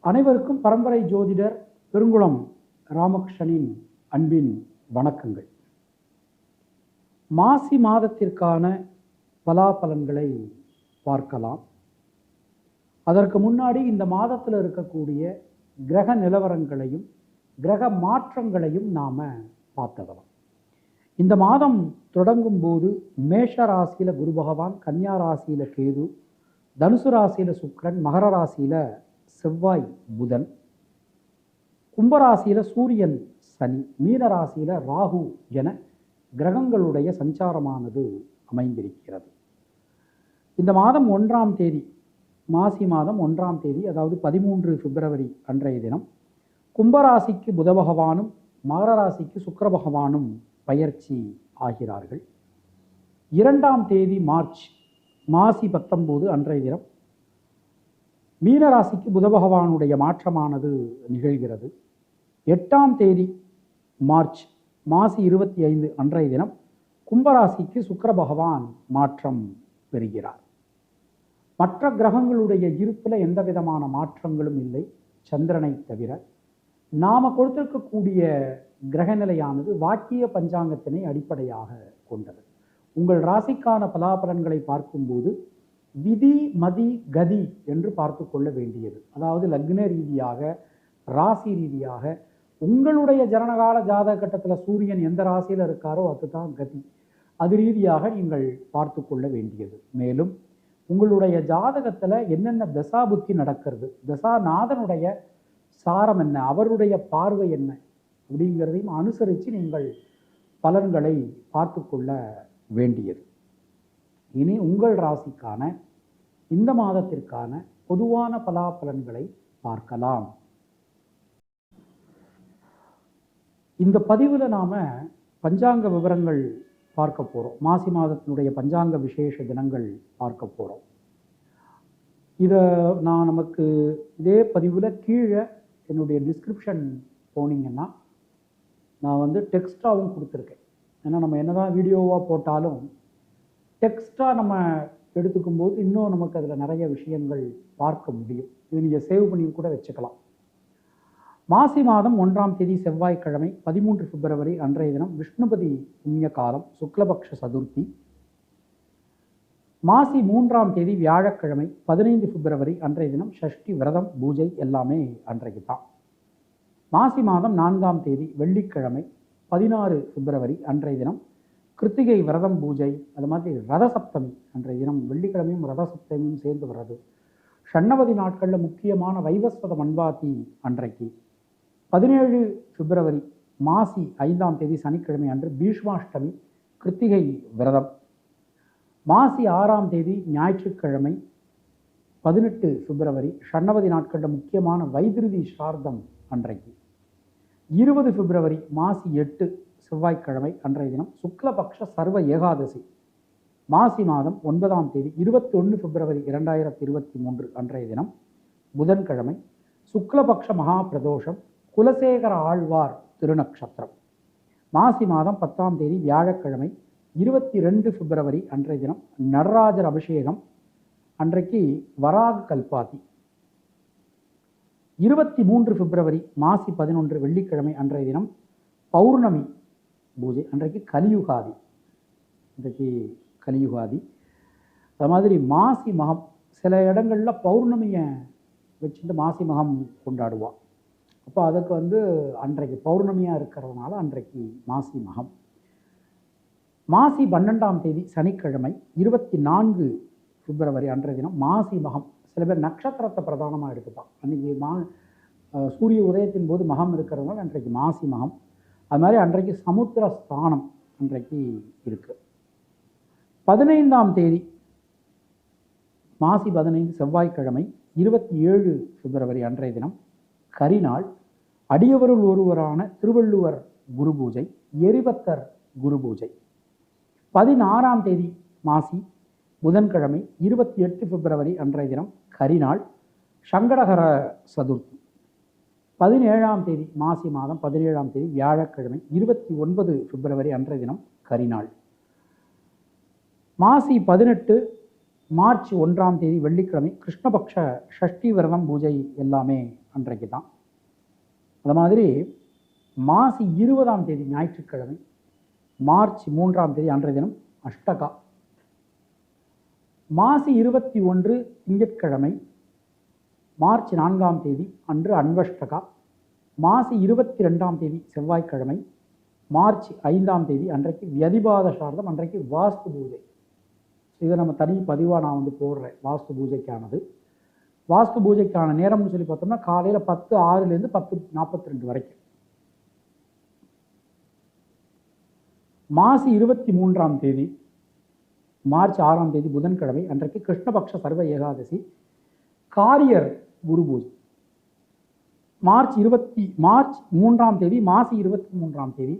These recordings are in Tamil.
அனைவருக்கும் பரம்பரை ஜோதிடர் பெருங்குளம் ராமகிருஷ்ணனின் அன்பின் வணக்கங்கள். மாசி மாதத்திற்கான பலாபலன்களை பார்க்கலாம். அதற்கு முன்னாடி இந்த மாதத்தில் இருக்கக்கூடிய கிரக நிலவரங்களையும் கிரக மாற்றங்களையும் நாம் பார்த்துடலாம். இந்த மாதம் தொடங்கும் போது மேஷ ராசியில் குரு பகவான், கன்னியா ராசியில் கேது, தனுசு ராசியில் சுக்கிரன், மகர ராசியில் செவ்வாய் புதன், கும்பராசியில் சூரியன் சனி, மீன ராசியில் ராகு என கிரகங்களுடைய சஞ்சாரமானது அமைந்திருக்கிறது. இந்த மாதம் 1ஆம் தேதி, மாசி மாதம் 1ஆம் தேதி, அதாவது 13 பிப்ரவரி அன்றைய தினம் கும்பராசிக்கு புத பகவானும் மகர ராசிக்கு சுக்கிர பகவானும் பயிற்சி ஆகிறார்கள். 2ஆம் தேதி மார்ச் மாசி 19 அன்றைய தினம் மீனராசிக்கு புத பகவானுடைய மாற்றமானது நிகழ்கிறது. 8ஆம் தேதி மார்ச் மாசி 25 அன்றைய தினம் கும்பராசிக்கு சுக்கிர பகவான் மாற்றம் பெறுகிறார். மற்ற கிரகங்களுடைய இருப்பில் எந்த விதமான மாற்றங்களும் இல்லை, சந்திரனை தவிர. நாம் கொடுத்திருக்கக்கூடிய கிரகநிலையானது வாக்கிய பஞ்சாங்கத்தினை அடிப்படையாக கொண்டது. உங்கள் ராசிக்கான பலாபலன்களை பார்க்கும்போது விதி மதி கதி என்று பார்த்து கொள்ள வேண்டியது. அதாவது லக்ன ரீதியாக, ராசி ரீதியாக, உங்களுடைய ஜனனகால ஜாதக கட்டத்தில் சூரியன் எந்த ராசியில் இருக்காரோ அதுதான் கதி. அது ரீதியாக நீங்கள் பார்த்து கொள்ள வேண்டியது. மேலும் உங்களுடைய ஜாதகத்தில் என்னென்ன தசா புத்தி நடக்கிறது, தசாநாதனுடைய சாரம் என்ன, அவருடைய பார்வை என்ன அப்படிங்கிறதையும் அனுசரித்து நீங்கள் பலன்களை பார்த்து கொள்ள வேண்டியது. இனி உங்கள் ராசிக்கான இந்த மாதத்திற்கான பொதுவான பலாபலன்களை பார்க்கலாம். இந்த பதிவில் நாம் பஞ்சாங்க விவரங்கள் பார்க்க போகிறோம். மாசி மாதத்தினுடைய பஞ்சாங்க விசேஷ தினங்கள் பார்க்க போகிறோம். இதை நான் நமக்கு இதே பதிவில் கீழே என்னுடைய டிஸ்கிரிப்ஷன் போனீங்கன்னா நான் டெக்ஸ்டாகவும் கொடுத்துருக்கேன். ஏன்னா நம்ம என்னதான் வீடியோவாக போட்டாலும் டெக்ஸ்ட்டாக நம்ம எடுத்துக்கும் போது இன்னும் நமக்கு அதில் நிறைய விஷயங்கள் பார்க்க முடியும். இது நீங்கள் சேவ் பண்ணி கூட வச்சுக்கலாம். மாசி மாதம் 1ஆம் தேதி செவ்வாய்க்கிழமை 13 பிப்ரவரி அன்றைய தினம் விஷ்ணுபதி புண்ணிய காலம், சுக்லபக்ஷ சதுர்த்தி. மாசி 3ஆம் தேதி வியாழக்கிழமை 15 பிப்ரவரி அன்றைய தினம் ஷஷ்டி விரதம் பூஜை எல்லாமே அன்றைக்கு தான். மாசி மாதம் 4ஆம் தேதி வெள்ளிக்கிழமை 16 பிப்ரவரி அன்றைய தினம் கிருத்திகை விரதம் பூஜை. அது மாதிரி ரதசப்தமி அன்றைய தினம், வெள்ளிக்கிழமையும் ரதசப்தமியும் சேர்ந்து வர்றது. ஷண்ணவதி நாட்களில் முக்கியமான வைவஸ்வத மண்பாத்தி அன்றைக்கு. 17 பிப்ரவரி மாசி 5ஆம் தேதி சனிக்கிழமை அன்று பீஷ்மாஷ்டமி, கிருத்திகை விரதம். மாசி 6ஆம் தேதி ஞாயிற்றுக்கிழமை 18 பிப்ரவரி ஷண்ணவதி நாட்களில் முக்கியமான வைத்திருதி ஸ்ரார்த்தம் அன்றைக்கு. 20 பிப்ரவரி மாசி 8 செவ்வாய்க்கிழமை அன்றைய தினம் சுக்லபக்ஷ சர்வ ஏகாதசி. மாசி மாதம் 9ஆம் தேதி 21 பிப்ரவரி 2023 அன்றைய தினம் புதன்கிழமை சுக்லபக்ஷ மகா பிரதோஷம், குலசேகர ஆழ்வார் திருநக்ஷத்திரம். மாசி மாதம் 10ஆம் தேதி வியாழக்கிழமை 22 பிப்ரவரி அன்றைய தினம் நடராஜர் அபிஷேகம், அன்றைக்கு வராக கல்பாதி. 23 பிப்ரவரி மாசி 11 வெள்ளிக்கிழமை அன்றைய தினம் பௌர்ணமி பூஜை, அன்றைக்கு கலியுகாதி. அது மாதிரி மாசி மகம், சில இடங்களில் பௌர்ணமியை வச்சுட்டு மாசி மகம் கொண்டாடுவாள். அப்போ அதுக்கு அன்றைக்கு பௌர்ணமியாக இருக்கிறதுனால அன்றைக்கு மாசி மகம். மாசி 12ஆம் தேதி சனிக்கிழமை 24 பிப்ரவரி அன்றைய தினம் மாசி மகம். சில பேர் நட்சத்திரத்தை பிரதானமாக எடுத்துப்பான். அன்றைக்கி சூரிய உதயத்தின் போது மகம் இருக்கிறதுனால அன்றைக்கு மாசி மகம். அது மாதிரி அன்றைக்கு சமுத்திர ஸ்தானம் அன்றைக்கு இருக்கு. 15ஆம் தேதி மாசி 15 செவ்வாய்க்கிழமை 27 பிப்ரவரி அன்றைய தினம் கரிநாள். அடியவருள் ஒருவரான திருவள்ளுவர் குரு பூஜை, எரிபத்தர் குரு பூஜை. 16ஆம் தேதி மாசி புதன்கிழமை 28 பிப்ரவரி அன்றைய தினம் கரிநாள், சங்கடகர சதுர்த்தி. 17ஆம் தேதி மாசி மாதம் 17ஆம் தேதி வியாழக்கிழமை 29 பிப்ரவரி அன்றைய தினம் கரிநாள். மாசி 18 மார்ச் 1ஆம் தேதி வெள்ளிக்கிழமை கிருஷ்ணபக்ஷ ஷஷ்டி விரதம் பூஜை எல்லாமே அன்றைக்கு தான். அது மாதிரி மாசி 20ஆம் தேதி ஞாயிற்றுக்கிழமை, மார்ச் 3ஆம் தேதி அன்றைய தினம் அஷ்டகா. மாசி 21 திங்கட்கிழமை, மார்ச் 4ஆம் தேதி அன்று அன்வஷ்டகா. மாசி 22ஆம் தேதி செவ்வாய்க்கிழமை, மார்ச் 5ஆம் தேதி அன்றைக்கு வியதிபாத சார்தம், அன்றைக்கு வாஸ்து பூஜை. இதை நம்ம தனி பதிவாக நான் போடுறேன். வாஸ்து பூஜைக்கானது, வாஸ்து பூஜைக்கான நேரம்னு சொல்லி பார்த்தோம்னா காலையில் 10:06 10:42 வரைக்கும். மாசி 23ஆம் தேதி, மார்ச் 6ஆம் தேதி புதன்கிழமை அன்றைக்கு கிருஷ்ணபக்ஷ சர்வ ஏகாதசி, காரியர் குரு பூஜை. மார்ச் 3ஆம் தேதி, மாசி 23ஆம் தேதி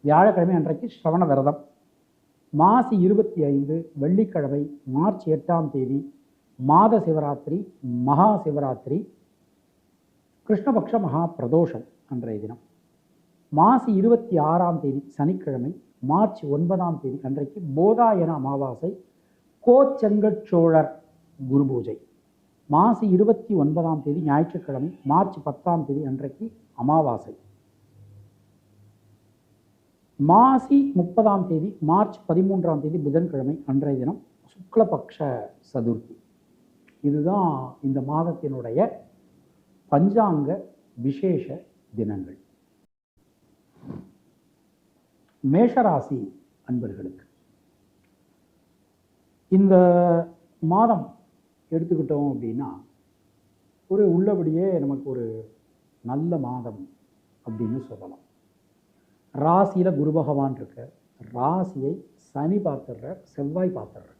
வியாழக்கிழமை அன்றைக்கு ஸ்ரவண விரதம். மாசி 25 வெள்ளிக்கிழமை, மார்ச் 8ஆம் தேதி மாத சிவராத்திரி, மகா சிவராத்திரி, கிருஷ்ணபக்ஷ மகா பிரதோஷம் அன்றைய தினம். மாசி 26ஆம் தேதி சனிக்கிழமை, மார்ச் 9ஆம் தேதி அன்றைக்கு போதாயன அமாவாசை, கோச்செங்கச்சோழர் குரு பூஜை. மாசி 29ஆம் தேதி ஞாயிற்றுக்கிழமை, மார்ச் 10ஆம் தேதி அன்றைக்கு அமாவாசை. மாசி 30ஆம் தேதி, மார்ச் 13ஆம் தேதி புதன்கிழமை அன்றைய தினம் சுக்லபக்ஷ சதுர்த்தி. இதுதான் இந்த மாதத்தினுடைய பஞ்சாங்க விசேஷ தினங்கள். மேஷராசி அன்பர்களுக்கு இந்த மாதம் எடுத்துக்கிட்டோம் அப்படின்னா ஒரு உள்ளபடியே நமக்கு ஒரு நல்ல மாதம் அப்படின்னு சொல்லலாம். ராசியில் குரு பகவான் இருக்க, ராசியை சனி பார்த்துடுற, செவ்வாய் பார்த்துடுற.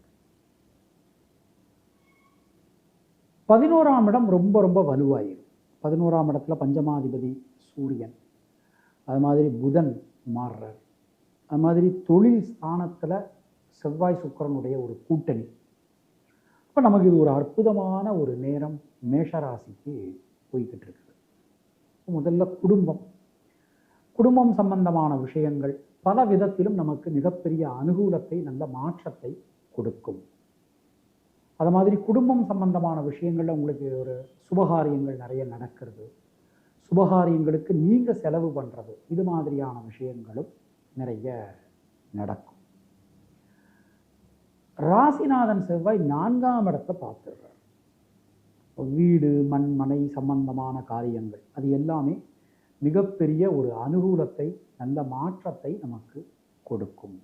11ஆம் இடம் ரொம்ப ரொம்ப வலுவாயிரும். 11ஆம் இடத்துல பஞ்சமாதிபதி சூரியன், அது மாதிரி புதன் மாறுறார். அது மாதிரி தொழில் ஸ்தானத்தில் செவ்வாய் சுக்கிரனுடைய ஒரு கூட்டணி. இப்போ நமக்கு இது ஒரு அற்புதமான ஒரு நேரம் மேஷராசிக்கு போய்கிட்டு இருக்குது. முதல்ல குடும்பம் சம்பந்தமான விஷயங்கள் பல விதத்திலும் நமக்கு மிகப்பெரிய அனுகூலத்தை, நல்ல மாற்றத்தை கொடுக்கும். அது மாதிரி குடும்பம் சம்பந்தமான விஷயங்களில் உங்களுக்கு ஒரு சுபகாரியங்கள் நிறைய நடக்கிறது, சுபகாரியங்களுக்கு நீங்கள் செலவு பண்ணுறது, இது மாதிரியான விஷயங்களும் நிறைய நடக்கும். ராசிநாதன் செவ்வாய் 4ஆம் இடத்தை பார்த்துடுறார். வீடு, மண், மனை சம்பந்தமான காரியங்கள் அது எல்லாமே மிகப்பெரிய ஒரு அனுகூலத்தை, நல்ல மாற்றத்தை நமக்கு கொடுக்கும்.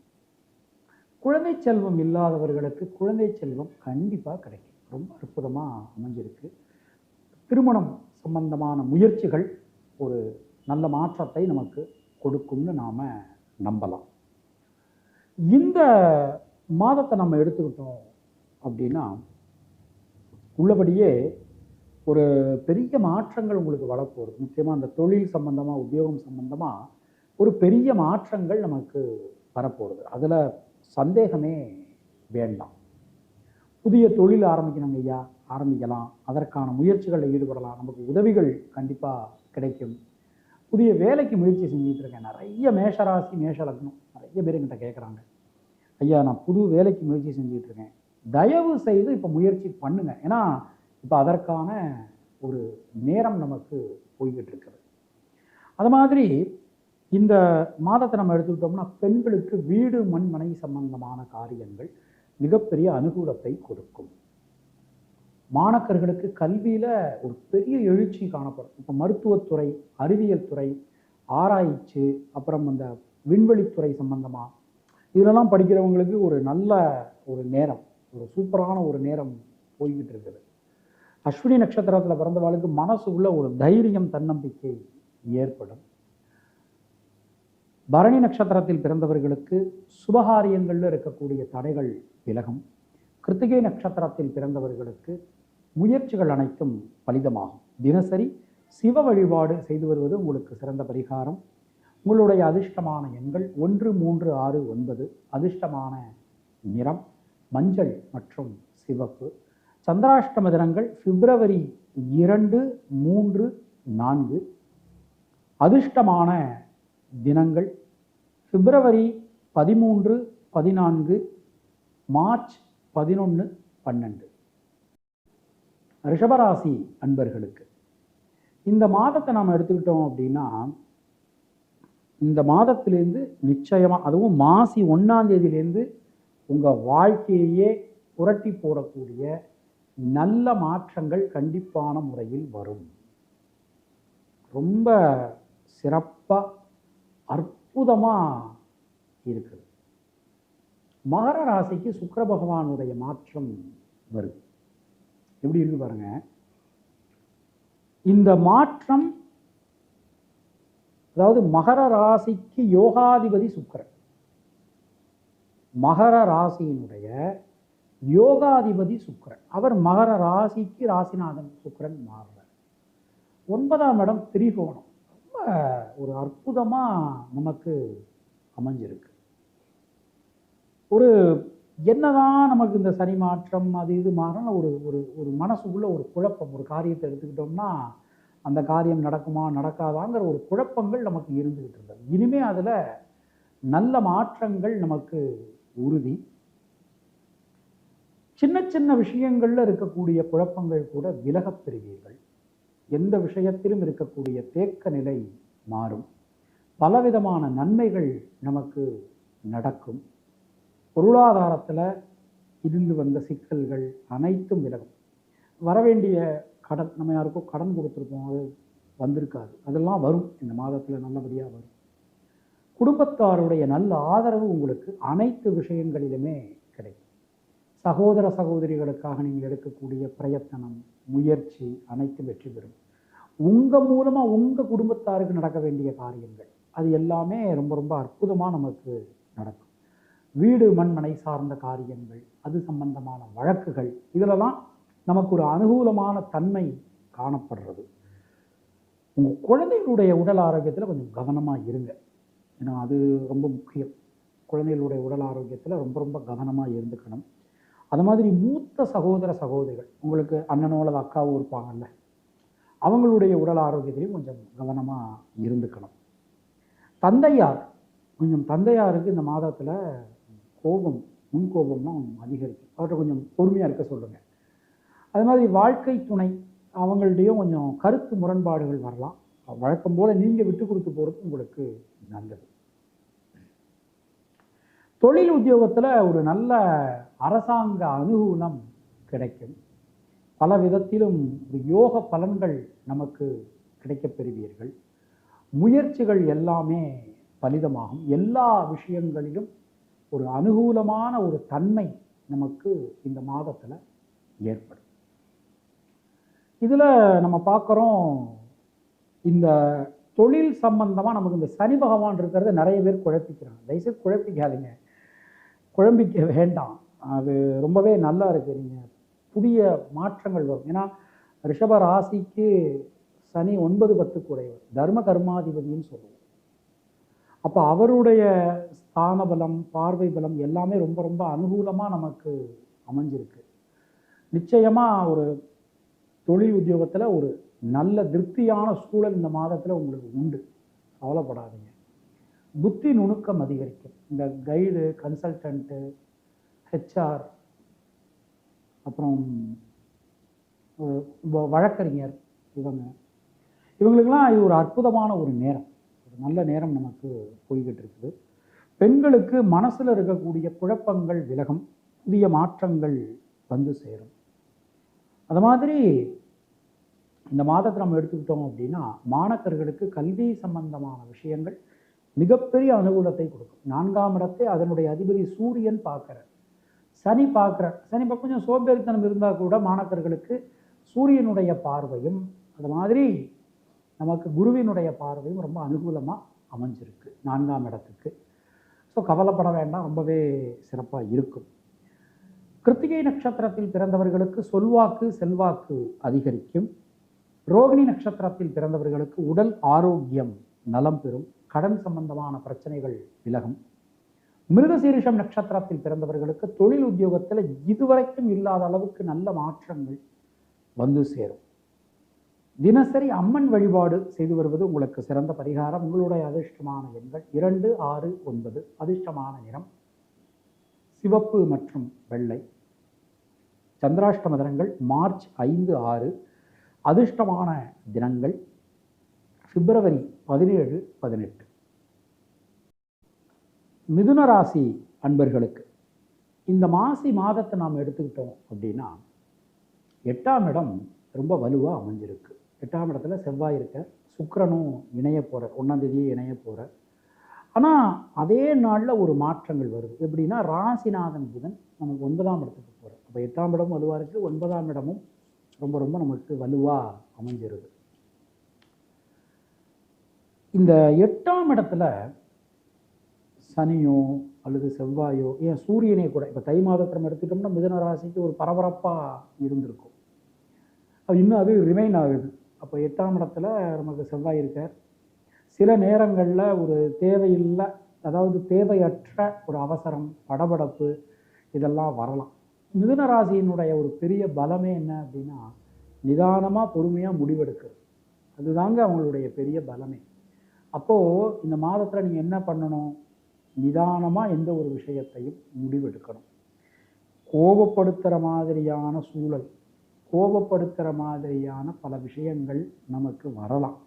குழந்தை செல்வம் இல்லாதவர்களுக்கு குழந்தை செல்வம் கண்டிப்பாக கிடைக்கும். ரொம்ப அற்புதமாக அமைஞ்சிருக்கு. திருமணம் சம்பந்தமான முயற்சிகள் ஒரு நல்ல மாற்றத்தை நமக்கு கொடுக்கும்னு நாம் நம்பலாம். இந்த மாதத்தை நம்ம எடுத்துக்கிட்டோம் அப்படின்னா உள்ளபடியே ஒரு பெரிய மாற்றங்கள் உங்களுக்கு வரப்போகுது. முக்கியமாக அந்த தொழில் சம்பந்தமாக, உத்தியோகம் சம்பந்தமாக ஒரு பெரிய மாற்றங்கள் நமக்கு வரப்போகுது. அதில் சந்தேகமே வேண்டாம். புதிய தொழில் ஆரம்பிக்கணுங்க ஐயா, ஆரம்பிக்கலாம். அதற்கான முயற்சிகளில் ஈடுபடலாம். நமக்கு உதவிகள் கண்டிப்பாக கிடைக்கும். புதிய வேலைக்கு முயற்சி செஞ்சுட்டு இருக்கேன். நிறைய மேஷராசி, மேஷ லக்னம் நிறைய பேர் என்கிட்ட கேட்குறாங்க, ஐயா நான் புது வேலைக்கு முயற்சி செஞ்சுட்டு இருக்கேன், தயவு செய்து இப்போ முயற்சி பண்ணுங்க. ஏன்னா இப்போ அதற்கான ஒரு நேரம் நமக்கு போய்கிட்டு இருக்குது. அது மாதிரி இந்த மாதத்தை நம்ம எடுத்துக்கிட்டோம்னா பெண்களுக்கு வீடு, மண், மனை சம்பந்தமான காரியங்கள் மிகப்பெரிய அனுகூலத்தை கொடுக்கும். மாணக்கர்களுக்கு கல்வியில் ஒரு பெரிய எழுச்சி காணப்படும். இப்போ மருத்துவத்துறை, அறிவியல் துறை, ஆராய்ச்சி, அப்புறம் அந்த விண்வெளித்துறை சம்பந்தமாக இதெல்லாம் படிக்கிறவங்களுக்கு ஒரு நல்ல ஒரு நேரம், ஒரு சூப்பரான ஒரு நேரம் போய்கிட்டு இருக்குது. அஸ்வினி நட்சத்திரத்தில் பிறந்தவாளுக்கு மனசு உள்ள ஒரு தைரியம், தன்னம்பிக்கை ஏற்படும். பரணி நட்சத்திரத்தில் பிறந்தவர்களுக்கு சுபகாரியங்களில் இருக்கக்கூடிய தடைகள் விலகும். கிருத்திகை நட்சத்திரத்தில் பிறந்தவர்களுக்கு முயற்சிகள் அனைத்தும் பலிதமாகும். தினசரி சிவ வழிபாடு செய்து வருவது உங்களுக்கு சிறந்த பரிகாரம். உங்களுடைய அதிர்ஷ்டமான எண்கள் 1, 3, 6, 9. அதிர்ஷ்டமான நிறம் மஞ்சள் மற்றும் சிவப்பு. சந்திராஷ்டம தினங்கள் பிப்ரவரி 2, 3, 4. அதிர்ஷ்டமான தினங்கள் பிப்ரவரி 13, 14, மார்ச் 11, 12. ரிஷபராசி அன்பர்களுக்கு இந்த மாதத்தை நாம் எடுத்துக்கிட்டோம் அப்படின்னா, இந்த மாதத்திலேருந்து நிச்சயமாக, அதுவும் மாசி 1ஆம் தேதியிலேருந்து உங்கள் வாழ்க்கையே புரட்டி போடக்கூடிய நல்ல மாற்றங்கள் கண்டிப்பான முறையில் வரும். ரொம்ப சிறப்பாக அற்புதமாக இருக்குது. மகர ராசிக்கு சுக்கிர பகவானுடைய மாற்றம் வருது. எப்படி இருக்கு பாருங்க. இந்த மாற்றம், அதாவது மகர ராசிக்கு யோகாதிபதி சுக்கிரன், மகர ராசியினுடைய யோகாதிபதி சுக்கிரன், அவர் மகர ராசிக்கு ராசிநாதன் சுக்கிரன் மாறுறார். 9ஆம் இடம் திரிகோணம், ரொம்ப ஒரு அற்புதமா நமக்கு அமைஞ்சிருக்கு. ஒரு என்னதான் நமக்கு இந்த சனி மாற்றம் அது இது மாறன ஒரு ஒரு ஒரு மனசுக்குள்ள ஒரு குழப்பம். ஒரு காரியத்தை எடுத்துக்கிட்டோம்னா அந்த காரியம் நடக்குமா நடக்காதாங்கிற ஒரு குழப்பங்கள் நமக்கு இருந்துகிட்டு இருந்தது. இனிமே அதுல நல்ல மாற்றங்கள் நமக்கு உறுதி. சின்ன சின்ன விஷயங்கள்ல இருக்கக்கூடிய குழப்பங்கள் கூட விலகப் பெறுவீர்கள். எந்த விஷயத்திலும் இருக்கக்கூடிய தேக்க நிலை மாறும். பலவிதமான நன்மைகள் நமக்கு நடக்கும். பொருளாதாரத்தில் இருந்து வந்த சிக்கல்கள் அனைத்தும் விலகும். வரவேண்டிய கடன், நம்ம யாருக்கும் கடன் கொடுத்துருப்போம், அது வந்திருக்காது, அதெல்லாம் வரும். இந்த மாதத்தில் நல்லபடியாக வரும். குடும்பத்தாருடைய நல்ல ஆதரவு உங்களுக்கு அனைத்து விஷயங்களிலுமே கிடைக்கும். சகோதர சகோதரிகளுக்காக நீங்கள் எடுக்கக்கூடிய பிரயத்தனம், முயற்சி அனைத்தும் வெற்றி பெறும். உங்கள் மூலமாக உங்கள் குடும்பத்தாருக்கு நடக்க வேண்டிய காரியங்கள் அது எல்லாமே ரொம்ப ரொம்ப அற்புதமாக நமக்கு நடக்கும். வீடு மண்மனை சார்ந்த காரியங்கள், அது சம்பந்தமான வழக்குகள், இதிலெல்லாம் நமக்கு ஒரு அனுகூலமான தன்மை காணப்படுறது. உங்கள் குழந்தைகளுடைய உடல் ஆரோக்கியத்தில் கொஞ்சம் கவனமாக இருங்க. ஏன்னா அது ரொம்ப முக்கியம். குழந்தைகளுடைய உடல் ஆரோக்கியத்தில் ரொம்ப ரொம்ப கவனமாக இருந்துக்கணும். அது மாதிரி மூத்த சகோதர சகோதரிகள், உங்களுக்கு அண்ணனோ அல்லது அக்காவோ இருப்பாங்கல்ல, அவங்களுடைய உடல் ஆரோக்கியத்திலையும் கொஞ்சம் கவனமாக இருந்துக்கணும். தந்தையார், கொஞ்சம் தந்தையாருக்கு இந்த மாதத்தில் கோபம், முன்கோபம்லாம் அதிகரிக்கும். அவர்கிட்ட கொஞ்சம் பொறுமையாக இருக்க சொல்லுங்கள். அது மாதிரி வாழ்க்கை துணை, அவங்கள்டையும் கொஞ்சம் கருத்து முரண்பாடுகள் வரலாம். வழக்கம் போல் நீங்கள் விட்டு கொடுத்து போகிறது உங்களுக்கு நல்லது. தொழில் உத்தியோகத்தில் ஒரு நல்ல அரசாங்க அனுகூலம் கிடைக்கும். பல விதத்திலும் ஒரு யோக பலன்கள் நமக்கு கிடைக்கப் பெறுவீர்கள். முயற்சிகள் எல்லாமே பலிதமாகும். எல்லா விஷயங்களிலும் ஒரு அனுகூலமான ஒரு தன்மை நமக்கு இந்த மாதத்தில் ஏற்படும். இதில் நம்ம பார்க்குறோம், இந்த தொழில் சம்பந்தமாக நமக்கு இந்த சனி பகவான் இருக்கிறத நிறைய பேர் குழப்பிக்கிறாங்க. தயவுசெய்து குழப்பிக்காதீங்க, குழம்பிக்க வேண்டாம். அது ரொம்பவே நல்லா இருக்குது. நீங்கள் புதிய மாற்றங்கள் வரும். ஏன்னா ரிஷப ராசிக்கு சனி 9, 10 உடையவர், தர்ம கர்மாதிபதினு சொல்லுவோம். அப்போ அவருடைய ஸ்தான பலம், பார்வை பலம் எல்லாமே ரொம்ப ரொம்ப அனுகூலமாக நமக்கு அமைஞ்சிருக்கு. நிச்சயமாக ஒரு தொழில் உத்தியோகத்தில் ஒரு நல்ல திருப்தியான சூழல் இந்த மாதத்தில் உங்களுக்கு உண்டு. கவலைப்படாதீங்க. புத்தி நுணுக்கம் அதிகரிக்கும். இந்த கைடு, கன்சல்டன்ட்டு, ஹெச்ஆர், அப்புறம் வழக்கறிஞர், இவங்களுக்கெல்லாம் இது ஒரு அற்புதமான ஒரு நேரம், ஒரு நல்ல நேரம் நமக்கு போய்கிட்டு இருக்குது. பெண்களுக்கு மனசில் இருக்கக்கூடிய குழப்பங்கள் விலகும். புதிய மாற்றங்கள் வந்து சேரும். அது மாதிரி இந்த மாதத்தை நம்ம எடுத்துக்கிட்டோம் அப்படின்னா, மாணக்கர்களுக்கு கல்வி சம்பந்தமான விஷயங்கள் மிகப்பெரிய அனுகூலத்தை கொடுக்கும். 4ஆம் இடத்தை அதனுடைய அதிபதி சூரியன் பார்க்குறார், சனி பார்க்குறார். சனி கொஞ்சம் சோம்பேறித்தனம் இருந்தால் கூட மாணக்கர்களுக்கு சூரியனுடைய பார்வையும், அது மாதிரி நமக்கு குருவினுடைய பார்வையும் ரொம்ப அனுகூலமாக அமைஞ்சிருக்கு 4ஆம் இடத்துக்கு. ஸோ கவலைப்பட வேண்டாம், ரொம்பவே சிறப்பாக இருக்கும். கிருத்திகை நட்சத்திரத்தில் பிறந்தவர்களுக்கு சொல்வாக்கு செல்வாக்கு அதிகரிக்கும். ரோகிணி நட்சத்திரத்தில் பிறந்தவர்களுக்கு உடல் ஆரோக்கியம் நலம் பெறும். கடன் சம்பந்தமான பிரச்சனைகள் விலகும். மிருகசீரிஷம் நட்சத்திரத்தில் பிறந்தவர்களுக்கு தொழில் உத்தியோகத்தில் இதுவரைக்கும் இல்லாத அளவுக்கு நல்ல மாற்றங்கள் வந்து சேரும். தினசரி அம்மன் வழிபாடு செய்து வருவது உங்களுக்கு சிறந்த பரிகாரம். உங்களுடைய அதிர்ஷ்டமான எண்கள் 2, 6, 9. அதிர்ஷ்டமான நிறம் சிவப்பு மற்றும் வெள்ளை. சந்திராஷ்டம தினங்கள் மார்ச் 5, 6. அதிர்ஷ்டமான தினங்கள் பிப்ரவரி 17, 18. மிதுன ராசி அன்பர்களுக்கு இந்த மாதத்தை நாம் எடுத்துக்கிட்டோம் அப்படின்னா 8ஆம் இடம் ரொம்ப வலுவாக அமைஞ்சிருக்கு. 8ஆம் இடத்துல செவ்வாய் இருக்க, சுக்கிரனும் இணைய போகிறார், 1ஆம் தேதியே இணைய போகிறார். ஆனால் அதே நாளில் ஒரு மாற்றங்கள் வருது. எப்படின்னா ராசிநாதன் புதன் நமக்கு 9ஆம் இடத்துக்கு போகிறார். அப்போ 8ஆம் இடம் வலுவாக இருக்குது, 9ஆம் இடமும் ரொம்ப ரொம்ப நமக்கு வலுவாக அமைஞ்சிருது. இந்த 8ஆம் இடத்துல சனியோ அல்லது செவ்வாயோ, ஏன் சூரியனே கூட, இப்போ தை மாதத்தை நம்ம எடுத்துட்டோம்னா மிதுன ராசிக்கு ஒரு பரபரப்பாக இருந்திருக்கும். அது இன்னும் அது ரிமைன் ஆகுது. அப்போ 8ஆம் இடத்துல நமக்கு செவ்வாய் இருக்கார். சில நேரங்களில் ஒரு தேவையில்லை, அதாவது தேவையற்ற ஒரு அவசரம், படபடப்பு இதெல்லாம் வரலாம். மிதுன ராசியினுடைய ஒரு பெரிய பலமே என்ன அப்படின்னா நிதானமாக பொறுமையாக முடிவெடுக்கிறது. அதுதாங்க அவங்களுடைய பெரிய பலமே. அப்போது இந்த மாதத்தில் நீங்கள் என்ன பண்ணணும்? நிதானமாக எந்த ஒரு விஷயத்தையும் முடிவெடுக்கணும். கோபப்படுத்துகிற மாதிரியான சூழல், கோபப்படுத்துகிற மாதிரியான பல விஷயங்கள் நமக்கு வரலாம்.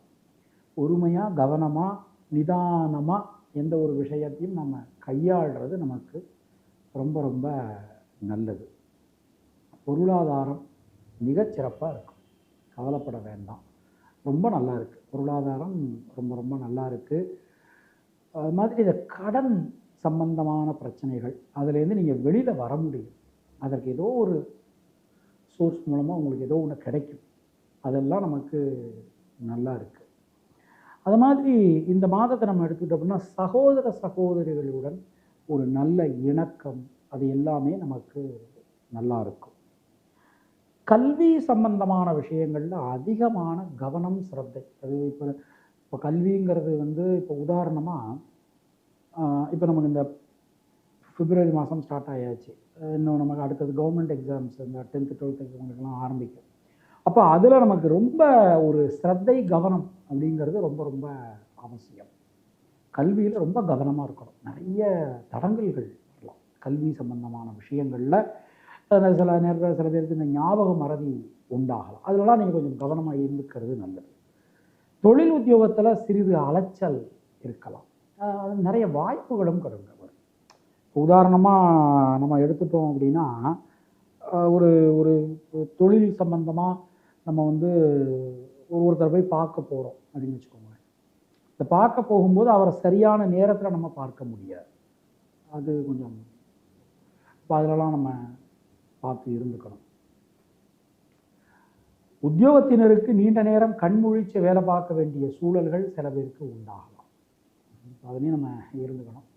பொறுமையாக, கவனமாக, நிதானமாக எந்த ஒரு விஷயத்தையும் நம்ம கையாளுறது நமக்கு ரொம்ப ரொம்ப நல்லது. பொருளாதாரம் மிகச்சிறப்பாக இருக்கும், கவலைப்பட வேண்டாம். ரொம்ப நல்லா இருக்குது பொருளாதாரம், ரொம்ப ரொம்ப நல்லா இருக்குது. அது மாதிரி இந்த கடன் சம்பந்தமான பிரச்சனைகள், அதுலேருந்து நீங்கள் வெளியில் வர முடியும். அதற்கு ஏதோ ஒரு சோர்ஸ் மூலமாக உங்களுக்கு ஏதோ ஒன்று கிடைக்கும். அதெல்லாம் நமக்கு நல்லா இருக்குது. அது மாதிரி இந்த மாதத்தை நம்ம எடுத்துக்கிட்டோம் அப்படின்னா சகோதர சகோதரிகளுடன் ஒரு நல்ல இணக்கம், அது எல்லாமே நமக்கு நல்லா இருக்கும். கல்வி சம்பந்தமான விஷயங்களில் அதிகமான கவனம், சிரத்தை. அது இப்போ கல்விங்கிறது இப்போ உதாரணமாக இப்போ நமக்கு இந்த பிப்ரவரி மாதம் ஸ்டார்ட் ஆயாச்சு. இன்னும் நமக்கு அடுத்தது கவர்மெண்ட் எக்ஸாம்ஸ், இந்த 10th 12th எக்ஸாம்லாம் ஆரம்பிக்கும். அப்போ அதில் நமக்கு ரொம்ப ஒரு சிரத்தை, கவனம் அப்படிங்கிறது ரொம்ப ரொம்ப அவசியம். கல்வியில் ரொம்ப கவனமாக இருக்கணும். நிறைய தடங்கல்கள் வரலாம் கல்வி சம்பந்தமான விஷயங்களில். சில நேரத்தில் சில பேருக்கு இந்த ஞாபக மறதி உண்டாகலாம். அதிலலாம் நீங்கள் கொஞ்சம் கவனமாக இருந்துக்கிறது நல்லது. தொழில் உத்தியோகத்தில் சிறிது அலைச்சல் இருக்கலாம். நிறைய வாய்ப்புகளும் வரும். உதாரணமாக நம்ம எடுத்துட்டோம் அப்படின்னா ஒரு ஒரு தொழில் சம்பந்தமாக நம்ம ஒருத்தரை போய் பார்க்க போகிறோம் அப்படின்னு வச்சுக்கோங்க. இந்த பார்க்க போகும்போது அவரை சரியான நேரத்தில் நம்ம பார்க்க முடியாது. அது கொஞ்சம் இப்போ அதிலலாம் நம்ம பார்த்து இருந்துக்கணும். உத்தியோகத்தினருக்கு நீண்ட நேரம் கண்முழிச்சு வேலை பார்க்க வேண்டிய சூழல்கள் சில பேருக்கு உண்டாகலாம். அதுலேயும் நம்ம இருந்துக்கணும்.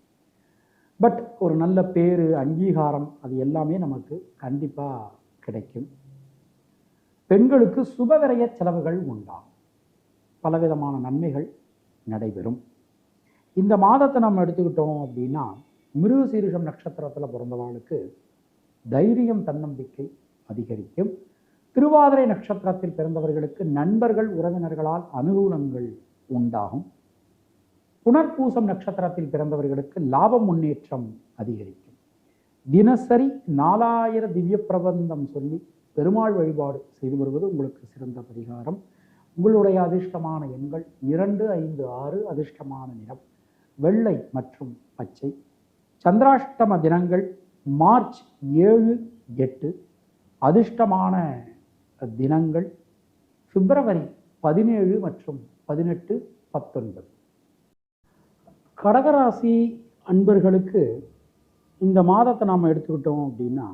பட் ஒரு நல்ல பேரு, அங்கீகாரம், அது எல்லாமே நமக்கு கண்டிப்பாக கிடைக்கும். பெண்களுக்கு சுபவிரய செலவுகள் உண்டாகும். பலவிதமான நன்மைகள் நடைபெறும். இந்த மாதத்தை நம்ம எடுத்துக்கிட்டோம் அப்படின்னா மிருகசீரிஷம் நட்சத்திரத்தில் பிறந்தவர்களுக்கு தைரியம், தன்னம்பிக்கை அதிகரிக்கும். திருவாதிரை நட்சத்திரத்தில் பிறந்தவர்களுக்கு நண்பர்கள், உறவினர்களால் அனுகூலங்கள் உண்டாகும். புனர்பூசம் நட்சத்திரத்தில் பிறந்தவர்களுக்கு லாபம், முன்னேற்றம் அதிகரிக்கும். தினசரி 4000 திவ்ய பிரபந்தம் சொல்லி பெருமாள் வழிபாடு செய்து வருவது உங்களுக்கு சிறந்த பரிகாரம். உங்களுடைய அதிர்ஷ்டமான எண்கள் 2, 5, 6. அதிர்ஷ்டமான நிறம் வெள்ளை மற்றும் பச்சை. சந்திராஷ்டம தினங்கள் மார்ச் 7, 8. அதிர்ஷ்டமான தினங்கள் பிப்ரவரி 17 மற்றும் 18, 19. கடகராசி அன்பர்களுக்கு இந்த மாதத்தை நாம் எடுத்துக்கிட்டோம் அப்படின்னா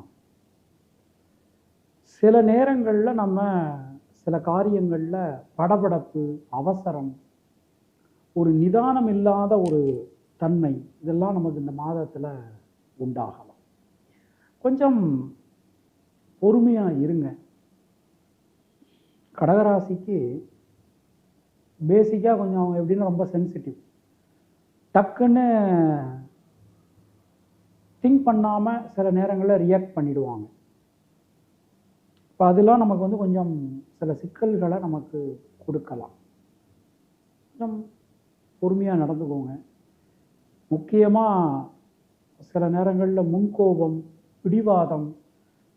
சில நேரங்களில் நம்ம சில காரியங்களில் படபடப்பு, அவசரம், ஒரு நிதானம் இல்லாத ஒரு தன்மை, இதெல்லாம் நமக்கு இந்த மாதத்தில் உண்டாகலாம். கொஞ்சம் பொறுமையாக இருங்க. கடகராசிக்கு பேசிக்காக கொஞ்சம் அவங்க எப்படின்னா ரொம்ப சென்சிட்டிவ். டக்குன்னு திங்க் பண்ணாமல் சில நேரங்களில் ரியாக்ட் பண்ணிடுவாங்க. இப்போ அதெல்லாம் நமக்கு கொஞ்சம் சில சிக்கல்களை நமக்கு கொடுக்கலாம். கொஞ்சம் பொறுமையாக நடந்துக்கோங்க. முக்கியமாக சில நேரங்களில் முன்கோபம், பிடிவாதம்,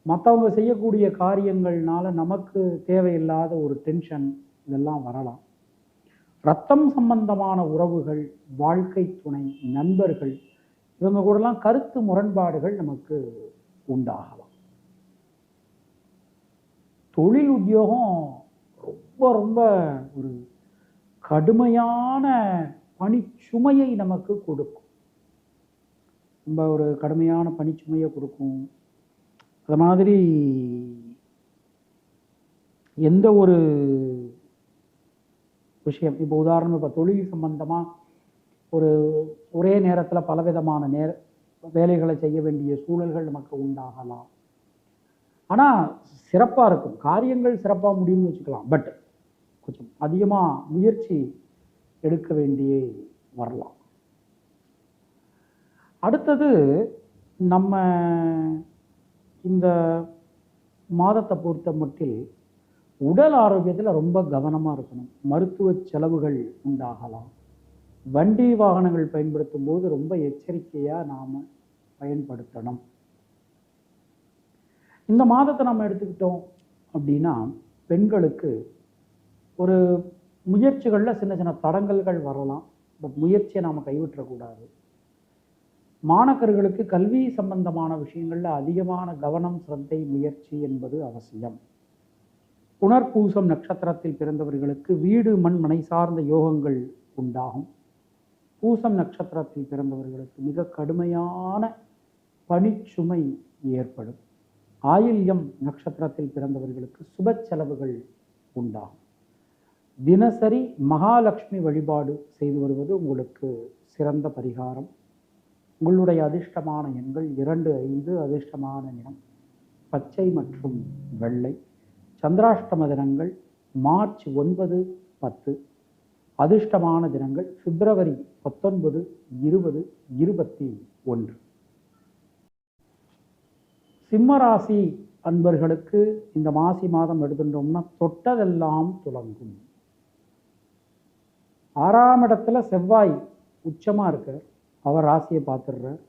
மற்றவங்க செய்யக்கூடிய காரியங்கள்னால நமக்கு தேவையில்லாத ஒரு டென்ஷன் இதெல்லாம் வரலாம். ரத்தம் சம்பந்தமான உறவுகள், வாழ்க்கை துணை, நண்பர்கள் இவங்க கூடலாம் கருத்து முரண்பாடுகள் நமக்கு உண்டாகலாம். தொழில் உத்தியோகம் ரொம்ப ரொம்ப ஒரு கடுமையான பணிச்சுமையை நமக்கு கொடுக்கும். ரொம்ப ஒரு கடுமையான பணிச்சுமையை கொடுக்கும். அது மாதிரி எந்த ஒரு விஷயம், இப்போ உதாரணம், இப்போ தொழில் சம்பந்தமாக ஒரே நேரத்தில் பலவிதமான வேலைகளை செய்ய வேண்டிய சூழல்கள் நமக்கு உண்டாகலாம். ஆனால் சிறப்பாக இருக்கும், காரியங்கள் சிறப்பாக முடியும்னு வச்சுக்கலாம். பட் கொஞ்சம் அதிகமாக முயற்சி எடுக்க வேண்டியே வரலாம். அடுத்தது, நம்ம இந்த மாதத்தை பொறுத்த மட்டில் உடல் ஆரோக்கியத்தில் ரொம்ப கவனமாக இருக்கணும். மருத்துவ செலவுகள் உண்டாகலாம். வண்டி வாகனங்கள் பயன்படுத்தும் போது ரொம்ப எச்சரிக்கையாக நாம் பயன்படுத்தணும். இந்த மாதத்தை நம்ம எடுத்துக்கிட்டோம் அப்படின்னா பெண்களுக்கு ஒரு முயற்சிகளில் சின்ன சின்ன தடங்கல்கள் வரலாம். பட் முயற்சியை நாம் கைவிட்டக்கூடாது. மாணவர்களுக்கு கல்வி சம்பந்தமான விஷயங்களில் அதிகமான கவனம், சிரத்தை, முயற்சி என்பது அவசியம். புனர்பூசம் நட்சத்திரத்தில் பிறந்தவர்களுக்கு வீடு, மண், மனை சார்ந்த யோகங்கள் உண்டாகும். பூசம் நட்சத்திரத்தில் பிறந்தவர்களுக்கு மிக கடுமையான பணிச்சுமை ஏற்படும். ஆயில்யம் நட்சத்திரத்தில் பிறந்தவர்களுக்கு சுப செலவுகள் உண்டாகும். தினசரி மகாலட்சுமி வழிபாடு செய்து வருவது உங்களுக்கு சிறந்த பரிகாரம். உங்களுடைய அதிர்ஷ்டமான எண்கள் 2, 5. அதிர்ஷ்டமான நிறம் பச்சை மற்றும் வெள்ளை. சந்திராஷ்டம தினங்கள் மார்ச் 9, 10. அதிர்ஷ்டமான தினங்கள் பிப்ரவரி 19, 20, 21. சிம்மராசி அன்பர்களுக்கு இந்த மாசி மாதம் எடுத்துட்டோம்னா தொட்டதெல்லாம் துலங்கும். 6ஆம் இடத்துல செவ்வாய் உச்சமாக இருக்கார். அவர் ராசியை பார்த்துடுறார்.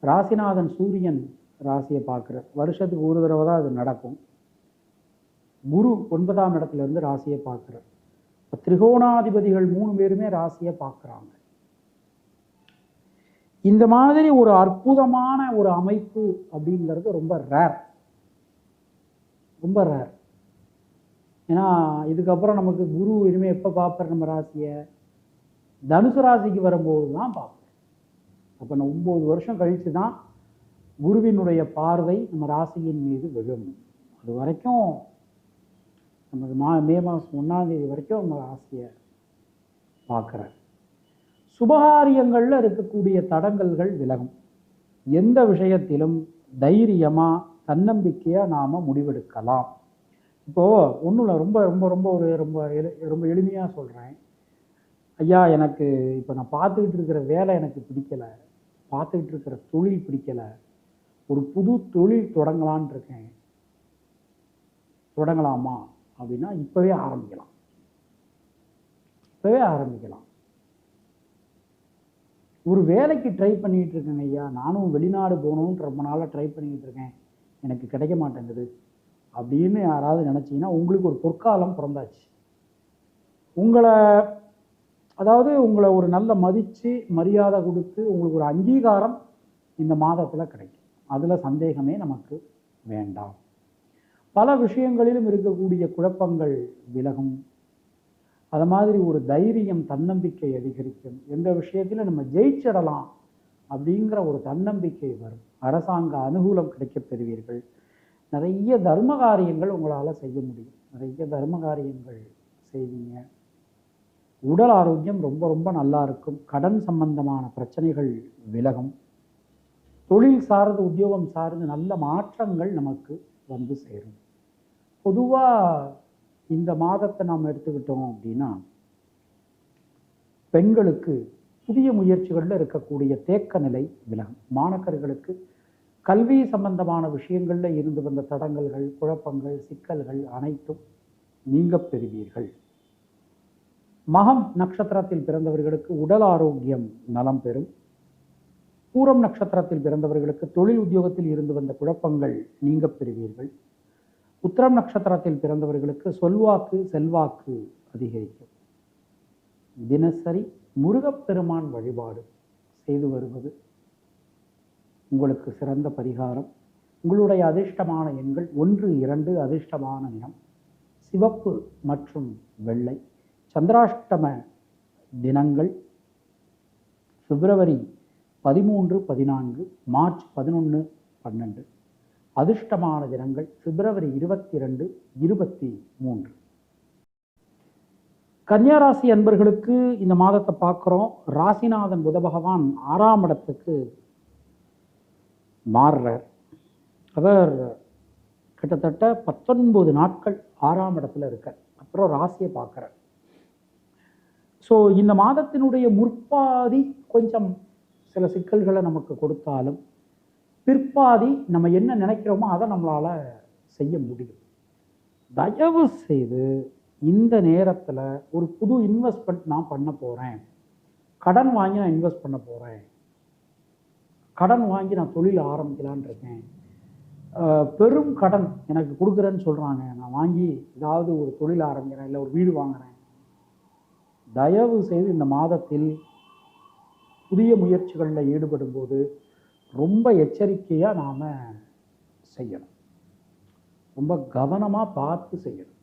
ராசிநாதன் சூரியன் ராசியை பார்க்குறார். வருஷத்துக்கு ஒரு தடவை தான் அது நடக்கும். குரு 9ஆம் இடத்துல இருந்து ராசியை பார்க்குறார். திரிகோணாதிபதிகள் 3 பேருமே ராசியை பார்க்குறாங்க. இந்த மாதிரி ஒரு அற்புதமான ஒரு அமைப்பு அப்படிங்கிறது ரொம்ப ரேர், ரொம்ப ரேர். ஏன்னா இதுக்கப்புறம் நமக்கு குரு இனிமேல் எப்போ பார்ப்பார் நம்ம ராசியை? தனுசு ராசிக்கு வரும்போது தான் பார்ப்போம். அப்போ நான் 9 வருஷம் கழித்து தான் குருவினுடைய பார்வை நம்ம ராசியின் மீது விழும். அது வரைக்கும் நமக்கு மே மாதம் 1ஆம் தேதி வரைக்கும் நம்ம ராசியை பார்க்குறார். சுபகாரியங்களில் இருக்கக்கூடிய தடங்கல்கள் விலகும். எந்த விஷயத்திலும் தைரியமாக தன்னம்பிக்கையாக நாம் முடிவெடுக்கலாம். இப்போது ஒன்றும் இல்லை, ரொம்ப ரொம்ப ரொம்ப ஒரு ரொம்ப எளிமையாக சொல்கிறேன். ஐயா, எனக்கு இப்போ நான் பார்த்துக்கிட்டு இருக்கிற வேலை எனக்கு பிடிக்கலை, பார்த்துக்கிட்டு இருக்கிற தொழில் பிடிக்கலை, ஒரு புது தொழில் தொடங்கலான் இருக்கேன், தொடங்கலாமா அப்படின்னா இப்போவே ஆரம்பிக்கலாம். இப்போவே ஆரம்பிக்கலாம். ஒரு வேலைக்கு ட்ரை பண்ணிகிட்டு இருக்கேங்க ஐயா, நானும் வெளிநாடு போகணுன்னு ரொம்ப நாளாக ட்ரை பண்ணிக்கிட்டு இருக்கேன், எனக்கு கிடைக்க மாட்டேங்குது அப்படின்னு யாராவது நினச்சிங்கன்னா உங்களுக்கு ஒரு பொற்காலம் பிறந்தாச்சு. உங்களை ஒரு நல்ல மதித்து மரியாதை கொடுத்து உங்களுக்கு ஒரு அங்கீகாரம் இந்த மாதத்தில் கிடைக்கும். அதில் சந்தேகமே நமக்கு வேண்டாம். பல விஷயங்களிலும் இருக்கக்கூடிய குழப்பங்கள் விலகும். அது மாதிரி ஒரு தைரியம், தன்னம்பிக்கை அதிகரிக்கும். எந்த விஷயத்தில் நம்ம ஜெயிச்சிடலாம் அப்படிங்கிற ஒரு தன்னம்பிக்கை வரும். அரசாங்க அனுகூலம் கிடைக்கப் பெறுவீர்கள். நிறைய தர்ம காரியங்கள் உங்களால் செய்ய முடியும். நிறைய தர்ம காரியங்கள் செய்வீங்க. உடல் ஆரோக்கியம் ரொம்ப ரொம்ப நல்லா இருக்கும். கடன் சம்பந்தமான பிரச்சனைகள் விலகும். தொழில் சார்ந்து, உத்தியோகம் சார்ந்து நல்ல மாற்றங்கள் நமக்கு வந்து சேரும். பொதுவாக இந்த மாதத்தை நாம் எடுத்துக்கிட்டோம் அப்படின்னா பெண்களுக்கு புதிய முயற்சிகளில் இருக்கக்கூடிய தேக்க நிலை விலகும். மாணவர்களுக்கு கல்வி சம்பந்தமான விஷயங்களில் இருந்து வந்த தடங்கல்கள், குழப்பங்கள், சிக்கல்கள் அனைத்தும் நீங்க பெறுவீர்கள். மகம் நட்சத்திரத்தில் பிறந்தவர்களுக்கு உடல் ஆரோக்கியம் நலம் பெறும். பூரம் நட்சத்திரத்தில் பிறந்தவர்களுக்கு தொழில் உத்தியோகத்தில் இருந்து வந்த குழப்பங்கள் நீங்க பெறுவீர்கள். உத்திரம் நட்சத்திரத்தில் பிறந்தவர்களுக்கு சொல்வாக்கு செல்வாக்கு அதிகரிக்கும். தினசரி முருகப்பெருமான் வழிபாடு செய்து வருவது உங்களுக்கு சிறந்த பரிகாரம். உங்களுடைய அதிர்ஷ்டமான எண்கள் 1, 2, அதிர்ஷ்டமான நிறம் சிவப்பு மற்றும் வெள்ளை. சந்திராஷ்டம தினங்கள் பிப்ரவரி 13, 14, மார்ச் 11, 12. அதிர்ஷ்டமான தினங்கள் பிப்ரவரி 22, 23. கன்னியாராசி அன்பர்களுக்கு இந்த மாதத்தை பார்க்குறோம். ராசிநாதன் புத பகவான் 6ஆம் இடத்துக்கு மாறுறார். அவர் கிட்டத்தட்ட 19 நாட்கள் 6ஆம் இடத்துல இருக்கார். அப்புறம் ராசியை பார்க்குறார். ஸோ இந்த மாதத்தினுடைய முற்பாதி கொஞ்சம் சில சிக்கல்களை நமக்கு கொடுத்தாலும் பிற்பாதி நம்ம என்ன நினைக்கிறோமோ அதை நம்மளால் செய்ய முடியும். தயவு செய்து இந்த நேரத்தில் ஒரு புது இன்வெஸ்ட்மெண்ட் நான் பண்ண போகிறேன், கடன் வாங்கி நான் இன்வெஸ்ட் பண்ண போகிறேன், கடன் வாங்கி நான் தொழில் ஆரம்பிக்கலான் இருக்கேன், பெரும் கடன் எனக்கு கொடுக்குறேன்னு சொல்கிறாங்க, நான் வாங்கி ஏதாவது ஒரு தொழில் ஆரம்பிக்கிறேன், இல்லை ஒரு வீடு வாங்குகிறேன். தயவு செய்து இந்த மாதத்தில் புதிய முயற்சிகளில் ஈடுபடும் போது ரொம்ப எச்சரிக்கையாக நாம் செய்யணும். ரொம்ப கவனமாக பார்த்து செய்யணும்.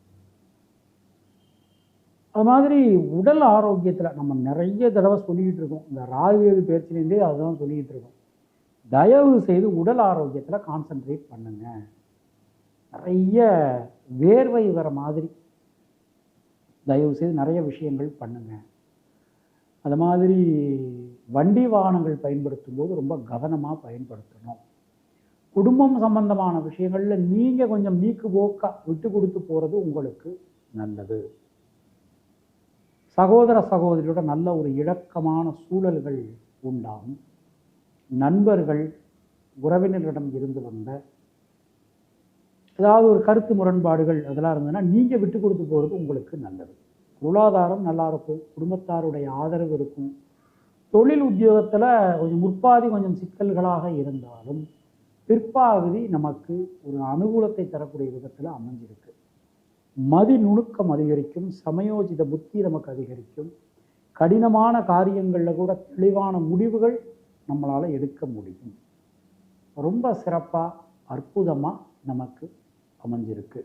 அது மாதிரி உடல் ஆரோக்கியத்தில் நம்ம நிறைய தடவை சொல்லிக்கிட்டு இருக்கோம். இந்த ராகுகேது பேச்சிலேருந்தே அதுதான் சொல்லிக்கிட்டு இருக்கோம். தயவு செய்து உடல் ஆரோக்கியத்தில் கான்சன்ட்ரேட் பண்ணுங்க. நிறைய வேர்வை வர மாதிரி தயவு செய்து நிறைய விஷயங்கள் பண்ணுங்க. அது மாதிரி வண்டி வாகனங்கள் பயன்படுத்தும் போது ரொம்ப கவனமாக பயன்படுத்தணும். குடும்பம் சம்பந்தமான விஷயங்களில் நீங்கள் கொஞ்சம் நீக்கு போக்கா விட்டு கொடுத்து போகிறது உங்களுக்கு நல்லது. சகோதர சகோதரியோட நல்ல ஒரு இணக்கமான சூழல்கள் உண்டாகும். நண்பர்கள் உறவினர்களிடம் இருந்து வந்த ஏதாவது ஒரு கருத்து முரண்பாடுகள் அதெல்லாம் இருந்ததுன்னா நீங்கள் விட்டு கொடுத்து போகிறது உங்களுக்கு நல்லது. பொருளாதாரம் நல்லா இருக்கும், குடும்பத்தாருடைய ஆதரவு இருக்கும். தொழில் உத்தியோகத்தில் கொஞ்சம் முற்பாதி கொஞ்சம் சிக்கல்களாக இருந்தாலும் பிற்பாதி நமக்கு ஒரு அனுகூலத்தை தரக்கூடிய விதத்தில் அமைஞ்சிருக்கு. மதி நுணுக்கம் அதிகரிக்கும், சமயோஜித புத்தி நமக்கு அதிகரிக்கும். கடினமான காரியங்களில் கூட தெளிவான முடிவுகள் நம்மளால் எடுக்க முடியும். ரொம்ப சிறப்பாக அற்புதமாக நமக்கு அமைஞ்சிருக்கு.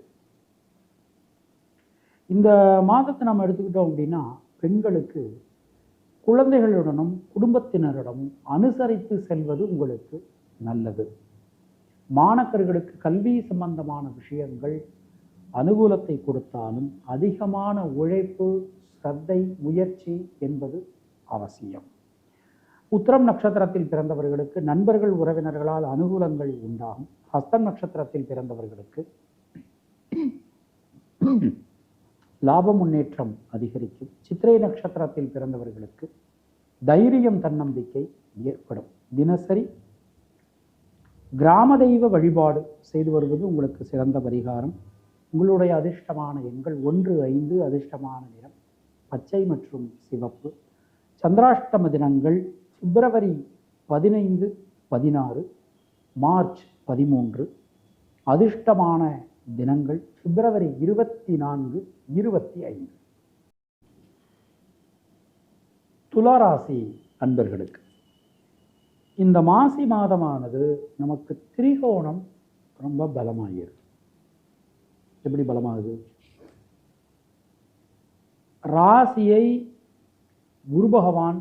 இந்த மாதத்தை நம்ம எடுத்துக்கிட்டோம் அப்படின்னா பெண்களுக்கு குழந்தைகளுடனும் குடும்பத்தினரிடமும் அனுசரித்து செல்வது உங்களுக்கு நல்லது. மாணவர்களுக்கு கல்வி சம்பந்தமான விஷயங்கள் அனுகூலத்தை கொடுத்தாலும் அதிகமான உழைப்பு, ஸ்ரத்தை, முயற்சி என்பது அவசியம். உத்திரம் நட்சத்திரத்தில் பிறந்தவர்களுக்கு நண்பர்கள் உறவினர்களால் அனுகூலங்கள் உண்டாகும். ஹஸ்தம் நட்சத்திரத்தில் பிறந்தவர்களுக்கு லாப முன்னேற்றம் அதிகரிக்கும். சித்திரை நட்சத்திரத்தில் பிறந்தவர்களுக்கு தைரியம், தன்னம்பிக்கை ஏற்படும். தினசரி கிராம தெய்வ வழிபாடு செய்து வருவது உங்களுக்கு சிறந்த பரிகாரம். உங்களுடைய அதிர்ஷ்டமான எண்கள் 1, 5, அதிர்ஷ்டமான நிறம் பச்சை மற்றும் சிவப்பு. சந்திராஷ்டம தினங்கள் பிப்ரவரி 15, 16, மார்ச் 13. அதிர்ஷ்டமான தினங்கள் பிப்ரவரி 24, 25. துளாராசி அன்பர்களுக்கு இந்த மாசி மாதமானது நமக்கு திரிகோணம் ரொம்ப பலமாகிறது. எப்படி பலமாகுது? ராசியை குரு பகவான்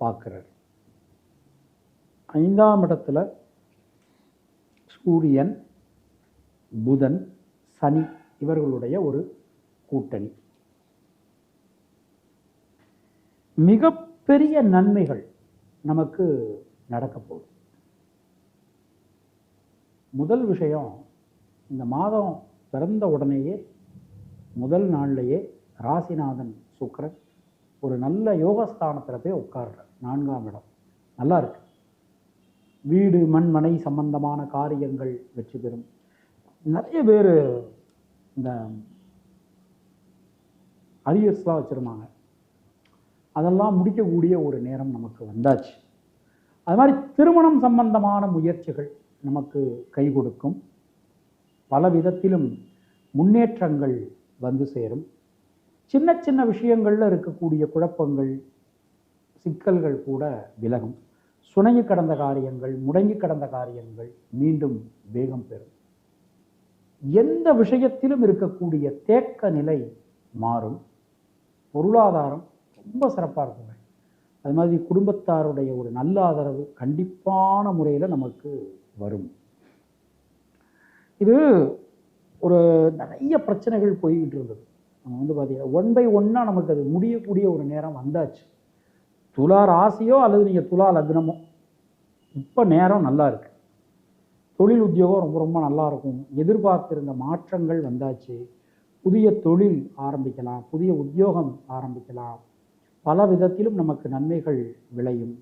பார்க்கிறார். 5ஆம் இடத்துல சூரியன், புதன், சனி இவர்களுடைய ஒரு கூட்டணி. மிகப்பெரிய நன்மைகள் நமக்கு நடக்க போகுது. முதல் விஷயம், இந்த மாதம் பிறந்த உடனேயே முதல் நாள்லேயே ராசிநாதன் சுக்கிரன் ஒரு நல்ல யோகஸ்தானத்தில் போய் உட்கார்றார். 4ஆம் இடம் நல்லா இருக்கு. வீடு, மண், மனை சம்பந்தமான காரியங்கள் வெற்றி பெறும். நிறைய பேர் இந்த அரியர்ஸ்லாம் வச்சுருந்தாங்க, அதெல்லாம் முடிக்கக்கூடிய ஒரு நேரம் நமக்கு வந்தாச்சு. அது மாதிரி திருமணம் சம்பந்தமான முயற்சிகள் நமக்கு கை கொடுக்கும். பல விதத்திலும் முன்னேற்றங்கள் வந்து சேரும். சின்ன சின்ன விஷயங்களில் இருக்கக்கூடிய குழப்பங்கள் சிக்கல்கள் கூட விலகும். சுணங்கி கடந்த காரியங்கள், முடங்கி கடந்த காரியங்கள் மீண்டும் வேகம் பெறும். எந்த விஷயத்திலும் இருக்கக்கூடிய தேக்க நிலை மாறும். பொருளாதாரம் ரொம்ப சிறப்பாக இருக்குங்க. அது மாதிரி குடும்பத்தாருடைய ஒரு நல்ல ஆதரவு கண்டிப்பான முறையில் நமக்கு வரும். இது ஒரு நிறைய பிரச்சனைகள் போய்கிட்டு இருந்தது. நம்ம வந்து பார்த்தீங்கன்னா 1 by 1 நமக்கு அது முடியக்கூடிய ஒரு நேரம் வந்தாச்சு. துலா ராசியோ அல்லது நீங்கள் துலா லக்னமோ இப்போ நேரம் நல்லா இருக்கு. தொழில் உத்தியோகம் ரொம்ப ரொம்ப நல்லா இருக்கும். எதிர்பார்த்திருந்த மாற்றங்கள் வந்தாச்சு. புதிய தொழில் ஆரம்பிக்கலாம், புதிய உத்தியோகம் ஆரம்பிக்கலாம். பல விதத்திலும் நமக்கு நன்மைகள் விளையும்.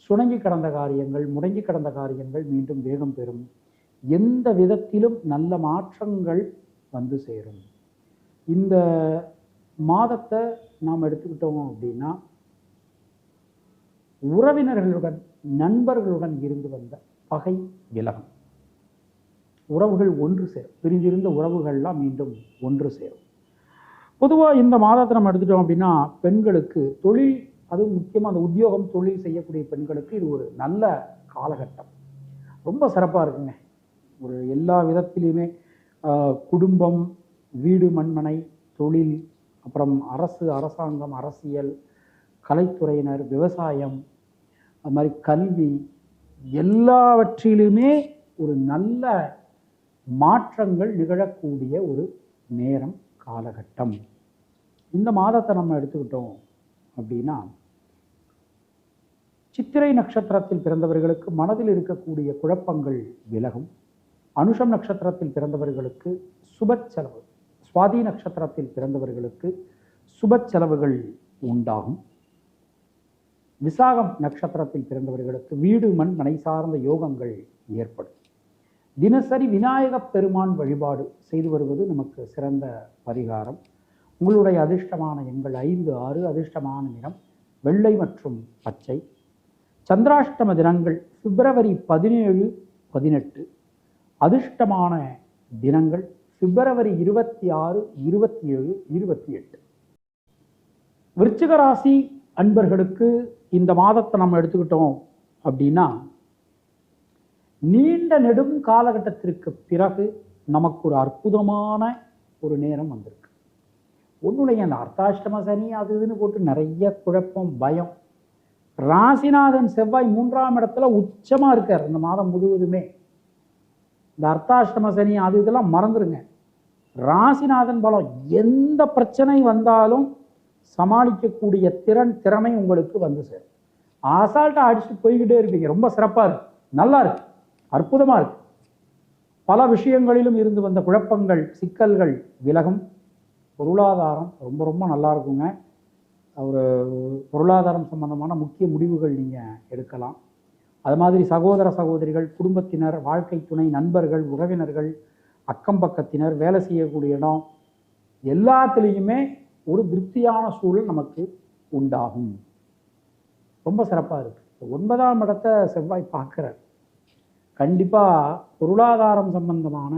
சுணங்கி கடந்த காரியங்கள், முடங்கி கடந்த காரியங்கள் மீண்டும் வேகம் பெறும். எந்த விதத்திலும் நல்ல மாற்றங்கள் வந்து சேரும். இந்த மாதத்தை நாம் எடுத்துக்கிட்டோம் அப்படின்னா, உறவினர்களுடன் நண்பர்களுடன் இருந்து வந்த பகை விலகும். உறவுகள் ஒன்று சேரும். பிரிந்திருந்த உறவுகள்லாம் மீண்டும் ஒன்று சேரும். பொதுவாக இந்த மாதத்தை நம்ம எடுத்துட்டோம் அப்படின்னா, பெண்களுக்கு தொழில், அதுவும் முக்கியமாக அந்த உத்தியோகம் தொழில் செய்யக்கூடிய பெண்களுக்கு இது ஒரு நல்ல காலகட்டம். ரொம்ப சிறப்பாக இருக்குங்க. ஒரு எல்லா விதத்திலையுமே குடும்பம், வீடு மண்மனை, தொழில், அப்புறம் அரசு, அரசாங்கம், அரசியல், கலைத்துறையினர், விவசாயம், அது மாதிரி கல்வி, எல்லாவற்றிலுமே ஒரு நல்ல மாற்றங்கள் நிகழக்கூடிய ஒரு நேரம், காலகட்டம். இந்த மாதத்தை நம்ம எடுத்துக்கிட்டோம் அப்படின்னா, சித்திரை நட்சத்திரத்தில் பிறந்தவர்களுக்கு மனதில் இருக்கக்கூடிய குழப்பங்கள் விலகும். அனுஷம் நட்சத்திரத்தில் பிறந்தவர்களுக்கு சுப செலவு, சுவாதி நட்சத்திரத்தில் பிறந்தவர்களுக்கு சுப செலவுகள் உண்டாகும். விசாகம் நட்சத்திரத்தில் பிறந்தவர்களுக்கு வீடு மண் மனை சார்ந்த யோகங்கள் ஏற்படும். தினசரி விநாயகப் பெருமான் வழிபாடு செய்து வருவது நமக்கு சிறந்த பரிகாரம். உங்களுடைய அதிர்ஷ்டமான எண்கள் 5, 6. அதிர்ஷ்டமான நிறம் வெள்ளை மற்றும் பச்சை. சந்திராஷ்டம தினங்கள் பிப்ரவரி 17, 18. அதிர்ஷ்டமான தினங்கள் பிப்ரவரி 26, 27, 28. விருச்சிக ராசி அன்பர்களுக்கு இந்த மாதத்தை நம்ம எடுத்துக்கிட்டோம் அப்படின்னா, நீண்ட நெடும் காலகட்டத்திற்கு பிறகு நமக்கு ஒரு அற்புதமான ஒரு நேரம் வந்திருக்கு. ஒன்றுடைய அந்த அர்த்தாஷ்டம சனி அது இதுன்னு போட்டு நிறைய குழப்பம், பயம். ராசிநாதன் செவ்வாய் 3ஆம் இடத்துல உச்சமா இருக்கார் இந்த மாதம் முழுவதுமே. இந்த அர்த்தாஷ்டம சனி அது இதெல்லாம் மறந்துடுங்க. ராசிநாதன் பலம் எந்த பிரச்சனை வந்தாலும் சமாளிக்கக்கூடிய திறமை உங்களுக்கு வந்து சேரும். அசால்ட்டா அடிச்சுட்டு போய்கிட்டே இருப்பீங்க. ரொம்ப சிறப்பா இருக்கு, நல்லா இருக்கு, அற்புதமா இருக்கு. பல விஷயங்களிலும் இருந்து வந்த குழப்பங்கள், சிக்கல்கள் விலகும். பொருளாதாரம் ரொம்ப ரொம்ப நல்லா இருக்குங்க. ஒரு பொருளாதாரம் சம்பந்தமான முக்கிய முடிவுகள் நீங்கள் எடுக்கலாம். அது மாதிரி சகோதர சகோதரிகள், குடும்பத்தினர், வாழ்க்கை துணை, நண்பர்கள், உறவினர்கள், அக்கம் பக்கத்தினர், வேலை செய்யக்கூடிய இடம், எல்லாத்துலேயுமே ஒரு திருப்தியான சூழல் நமக்கு உண்டாகும். ரொம்ப சிறப்பாக இருக்குது. 9ஆம் இடத்தை செவ்வாய் பார்க்குறார். கண்டிப்பாக பொருளாதாரம் சம்பந்தமான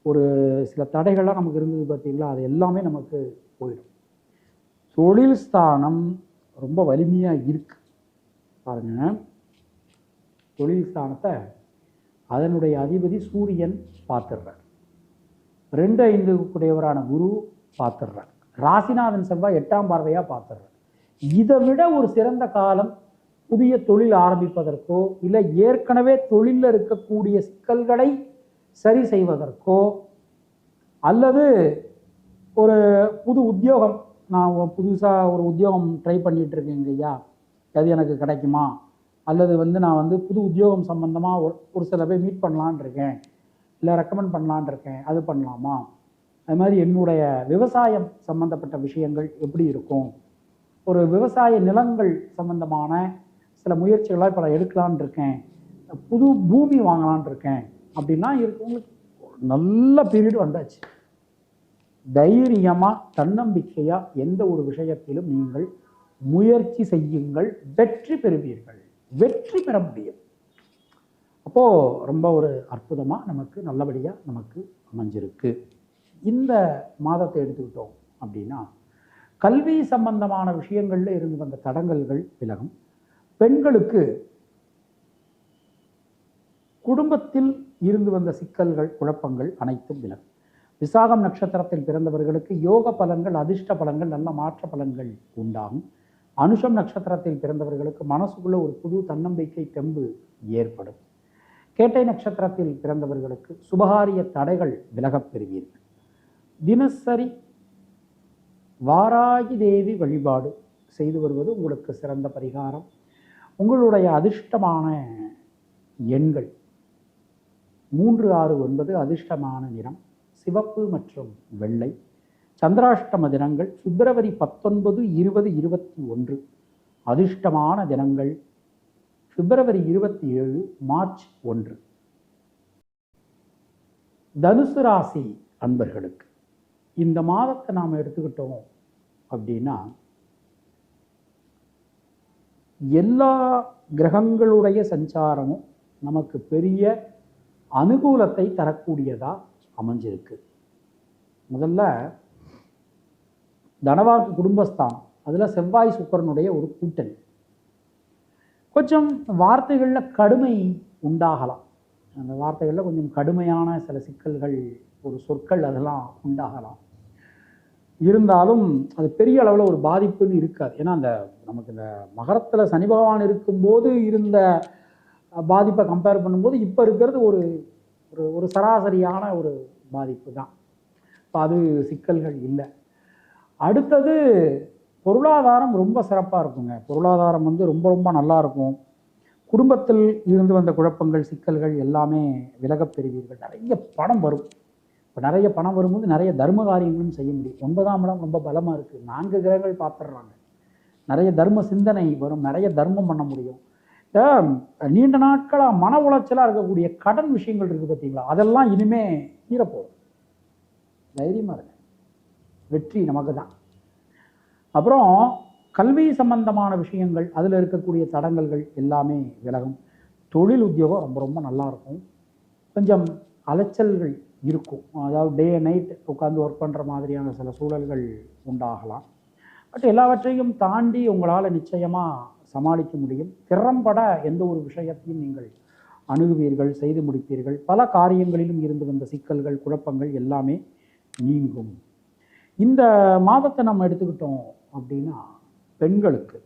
ஒரு சில தடைகள்லாம் நமக்கு இருந்தது பார்த்தீங்களா, அது எல்லாமே நமக்கு போயிடும். தொழில் ஸ்தானம் ரொம்ப வலிமையாக இருக்கு பாருங்க. தொழில் ஸ்தானத்தை அதனுடைய அதிபதி சூரியன் பார்த்துடுறார். 2, 5 கூடியவரான குரு பார்த்துடுறார். ராசிநாதன் செவ்வாய் 8ஆம் பார்வையாக பார்த்துடுறார். இதை விட ஒரு சிறந்த காலம் புதிய தொழில் ஆரம்பிப்பதற்கோ, இல்லை ஏற்கனவே தொழிலில் இருக்கக்கூடிய சிக்கல்களை சரி செய்வதற்கோ, அல்லது ஒரு புது உத்தியோகம், நான் புதுசாக ஒரு உத்தியோகம் ட்ரை பண்ணிட்டு இருக்கேங்க ஐயா, அது எனக்கு கிடைக்குமா, அல்லது நான் புது உத்தியோகம் சம்பந்தமாக ஒரு சில பேர் மீட் பண்ணலான் இருக்கேன், இல்லை ரெக்கமெண்ட் பண்ணலான் இருக்கேன், அது பண்ணலாமா, அது மாதிரி என்னுடைய விவசாயம் சம்பந்தப்பட்ட விஷயங்கள் எப்படி இருக்கும், ஒரு விவசாய நிலங்கள் சம்பந்தமான சில முயற்சிகளாக இப்போ நான் எடுக்கலான் இருக்கேன், புது பூமி வாங்கலான் இருக்கேன் அப்படின்னா இருக்கவங்களுக்கு நல்ல பீரியட் வந்தாச்சு. தைரியமாக தன்னம்பிக்கையாக எந்த ஒரு விஷயத்திலும் நீங்கள் முயற்சி செய்யுங்கள், வெற்றி பெறுவீர்கள். வெற்றி பெற முடியும். அப்போது ரொம்ப ஒரு அற்புதமாக நமக்கு நல்லபடியாக நமக்கு அமைஞ்சிருக்கு. இந்த மாதத்தை எடுத்துக்கிட்டோம் அப்படின்னா கல்வி சம்பந்தமான விஷயங்களில் இருந்து வந்த தடங்கல்கள் விலகும். பெண்களுக்கு குடும்பத்தில் இருந்து வந்த சிக்கல்கள் குழப்பங்கள் அனைத்தும் விலகும். விசாகம் நட்சத்திரத்தில் பிறந்தவர்களுக்கு யோக பலன்கள் அதிர்ஷ்ட பலன்கள் நல்ல மாற்ற பலன்கள் உண்டாகும். அனுஷம் நட்சத்திரத்தில் பிறந்தவர்களுக்கு மனசுக்குள்ள ஒரு புது தன்னம்பிக்கை தெம்பு ஏற்படும். கேட்டை நட்சத்திரத்தில் பிறந்தவர்களுக்கு சுபகாரிய தடைகள் விலகப் பெறுவீர்கள். தினசரி வாராகி தேவி வழிபாடு செய்து வருவது உங்களுக்கு சிறந்த பரிகாரம். உங்களுடைய அதிர்ஷ்டமான எண்கள் 3, 6, 9. அதிர்ஷ்டமான நிறம் சிவப்பு மற்றும் வெள்ளை. சந்திராஷ்டம தினங்கள் பிப்ரவரி 19, 20, 21. அதிர்ஷ்டமான தினங்கள் பிப்ரவரி 27, மார்ச் 1. தனுசு ராசி அன்பர்களுக்கு இந்த மாதத்தை நாம் எடுத்துக்கிட்டோம் அப்படின்னா எல்லா கிரகங்களுடைய சஞ்சாரமும் நமக்கு பெரிய அனுகூலத்தை தரக்கூடியதா அமைஞ்சிருக்கு. முதல்ல தனவாக்கு குடும்பஸ்தானம், அதில் செவ்வாய் சுக்கிரனுடைய ஒரு கூட்டணி. கொஞ்சம் வார்த்தைகளில் கடுமை உண்டாகலாம். அந்த வார்த்தைகளில் கொஞ்சம் கடுமையான சில சிக்கல்கள், ஒரு சொற்கள் அதெல்லாம் உண்டாகலாம். இருந்தாலும் அது பெரிய அளவில் ஒரு பாதிப்புன்னு இருக்காது. ஏன்னா அந்த நமக்கு இந்த மகரத்தில் சனி பகவான் இருக்கும்போது இருந்த பாதிப்பை கம்பேர் பண்ணும்போது இப்போ இருக்கிறது ஒரு ஒரு சராசரியான ஒரு பாதிப்பு தான். இப்போ அது சிக்கல்கள் இல்லை. அடுத்தது பொருளாதாரம் ரொம்ப சிறப்பாக இருக்குங்க. பொருளாதாரம் ரொம்ப ரொம்ப நல்லா இருக்கும். குடும்பத்தில் இருந்து வந்த குழப்பங்கள் சிக்கல்கள் எல்லாமே விலகப் பெறுவீர்கள். நிறைய பணம் வரும். இப்போ நிறைய பணம் வரும்போது நிறைய தர்ம காரியங்களும் செய்ய முடியும். 9ஆம் இடம் ரொம்ப பலமாக இருக்குது. 4 கிரகங்கள் பார்த்துடுறாங்க. நிறைய தர்ம சிந்தனை வரும். நிறைய தர்மம் பண்ண முடியும். நீண்ட நாட்களாக மன உளைச்சலாக இருக்கக்கூடிய கடன் விஷயங்கள் இருக்குது பார்த்தீங்களா, அதெல்லாம் இனிமே தீரப்போகுது. தைரியமாக இருக்கு. வெற்றி நமக்கு தான். அப்புறம் கல்வி சம்பந்தமான விஷயங்கள், அதில் இருக்கக்கூடிய தடங்கல்கள் எல்லாமே விலகும். தொழில் உத்தியோகம் ரொம்ப ரொம்ப நல்லா இருக்கும். கொஞ்சம் அலைச்சல்கள் இருக்கும். அதாவது டே நைட் உட்காந்து ஒர்க் பண்ணுற மாதிரியான சில சூழல்கள் உண்டாகலாம். பட் எல்லாவற்றையும் தாண்டி உங்களால் நிச்சயமாக சமாளிக்க முடியும். திறம்பட எந்த ஒரு விஷயத்தையும் நீங்கள் அணுகுவீர்கள், செய்து முடிப்பீர்கள். பல காரியங்களிலும் இருந்து வந்த சிக்கல்கள் குழப்பங்கள் எல்லாமே நீங்கும். இந்த மாதத்தை நம்ம எடுத்துக்கிட்டோம் அப்படின்னா பெண்களுக்கு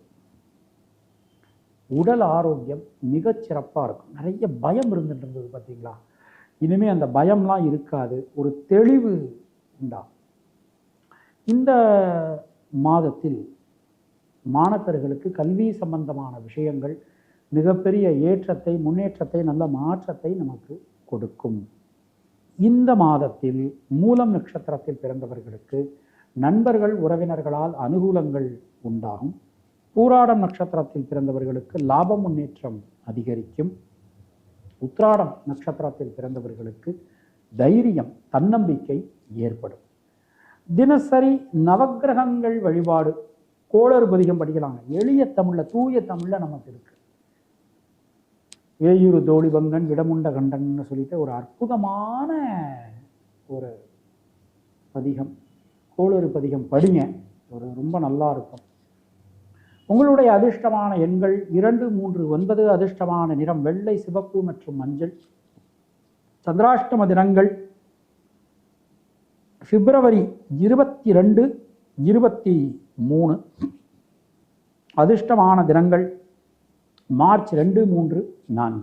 உடல் ஆரோக்கியம் மிகச்சிறப்பாக இருக்கும். நிறைய பயம் இருந்துட்டு இருந்தது பார்த்தீங்களா, இனிமேல் அந்த பயம்லாம் இருக்காது. ஒரு தெளிவு உண்டாகும். இந்த மாதத்தில் மாணவர்களுக்கு கல்வி சம்பந்தமான விஷயங்கள் மிகப்பெரிய ஏற்றத்தை, முன்னேற்றத்தை, நல்ல மாற்றத்தை நமக்கு கொடுக்கும். இந்த மாதத்தில் மூலம் நட்சத்திரத்தில் பிறந்தவர்களுக்கு நண்பர்கள் உறவினர்களால் அனுகூலங்கள் உண்டாகும். பூராடம் நட்சத்திரத்தில் பிறந்தவர்களுக்கு லாப முன்னேற்றம் அதிகரிக்கும். உத்திராடம் நட்சத்திரத்தில் பிறந்தவர்களுக்கு தைரியம், தன்னம்பிக்கை ஏற்படும். தினசரி நவக்கிரகங்கள் வழிபாடு, கோளறு பதிகம் படிக்கலாங்க. எளிய தமிழில், தூய தமிழில் நமக்கு இருக்கு. வேயூரு தோழிபங்கன் விடமுண்ட கண்டன்னு சொல்லிட்டு ஒரு அற்புதமான ஒரு பதிகம், கோளறு பதிகம் படிங்க. ரொம்ப நல்லா இருக்கும். உங்களுடைய அதிர்ஷ்டமான எண்கள் 2, 3, 9. அதிர்ஷ்டமான நிறம் வெள்ளை, சிவப்பு மற்றும் மஞ்சள். சந்திராஷ்டம தினங்கள் பிப்ரவரி 22, 23. அதிர்ஷ்டமான தினங்கள் மார்ச் 2, 3, 4.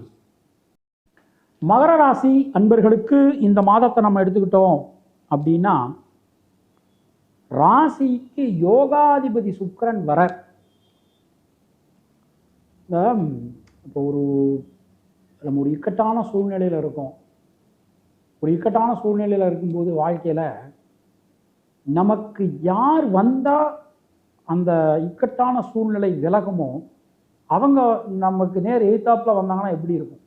மகர ராசி அன்பர்களுக்கு இந்த மாதத்தை நம்ம எடுத்துக்கிட்டோம் அப்படின்னா ராசிக்கு யோகாதிபதி சுக்கிரன் வர இப்போ நம்ம ஒரு இக்கட்டான சூழ்நிலையில் இருக்கோம். ஒரு இக்கட்டான சூழ்நிலையில் இருக்கும்போது வாழ்க்கையில் நமக்கு யார் வந்தால் அந்த இக்கட்டான சூழ்நிலை விலகுமோ அவங்க நமக்கு நேர் எதிர்த்தாப்புல வந்தாங்கன்னா எப்படி இருக்கும்,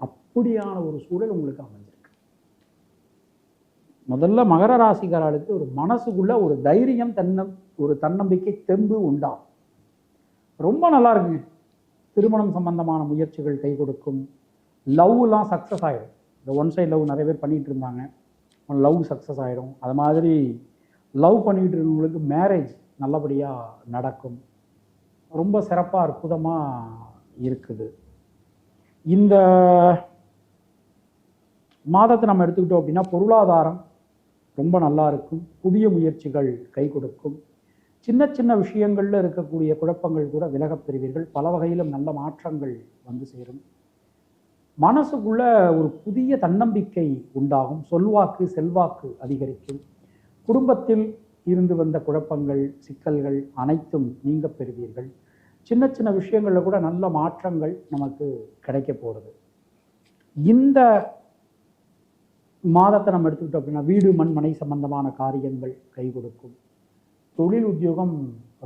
அப்படியான ஒரு சூழல் உங்களுக்கு அமைஞ்சிருக்கு. முதல்ல மகர ராசிக்காரர்களுக்கு ஒரு மனசுக்குள்ள ஒரு தைரியம், ஒரு தன்னம்பிக்கை தெம்பு உண்டாகும். ரொம்ப நல்லா இருக்குங்க. திருமணம் சம்பந்தமான முயற்சிகள் கை கொடுக்கும். லவ்லாம் சக்ஸஸ் ஆகிடும். இந்த ஒன் சைட் லவ் நிறைய பேர் பண்ணிகிட்டு இருந்தாங்க, லவ் சக்ஸஸ் ஆகிடும். அது மாதிரி லவ் பண்ணிகிட்டு இருக்கவங்களுக்கு மேரேஜ் நல்லபடியாக நடக்கும். ரொம்ப சிறப்பாக அற்புதமாக இருக்குது. இந்த மாதத்தை நம்ம எடுத்துக்கிட்டோம் அப்படின்னா பொருளாதாரம் ரொம்ப நல்லா இருக்கும். புதிய முயற்சிகள் கை கொடுக்கும். சின்ன சின்ன விஷயங்களில் இருக்கக்கூடிய குழப்பங்கள் கூட விலகப் பெறுவீர்கள். பல வகையிலும் நல்ல மாற்றங்கள் வந்து சேரும். மனசுக்குள்ள ஒரு புதிய தன்னம்பிக்கை உண்டாகும். சொல்வாக்கு செல்வாக்கு அதிகரிக்கும். குடும்பத்தில் இருந்து வந்த குழப்பங்கள் சிக்கல்கள் அனைத்தும் நீங்க பெறுவீர்கள். சின்ன சின்ன விஷயங்களில் கூட நல்ல மாற்றங்கள் நமக்கு கிடைக்க போகிறது. இந்த மாதத்தை நம்ம எடுத்துக்கிட்டோம் அப்படின்னா வீடு மண் மனை சம்பந்தமான காரியங்கள் கை கொடுக்கும். தொழில் உத்தியோகம்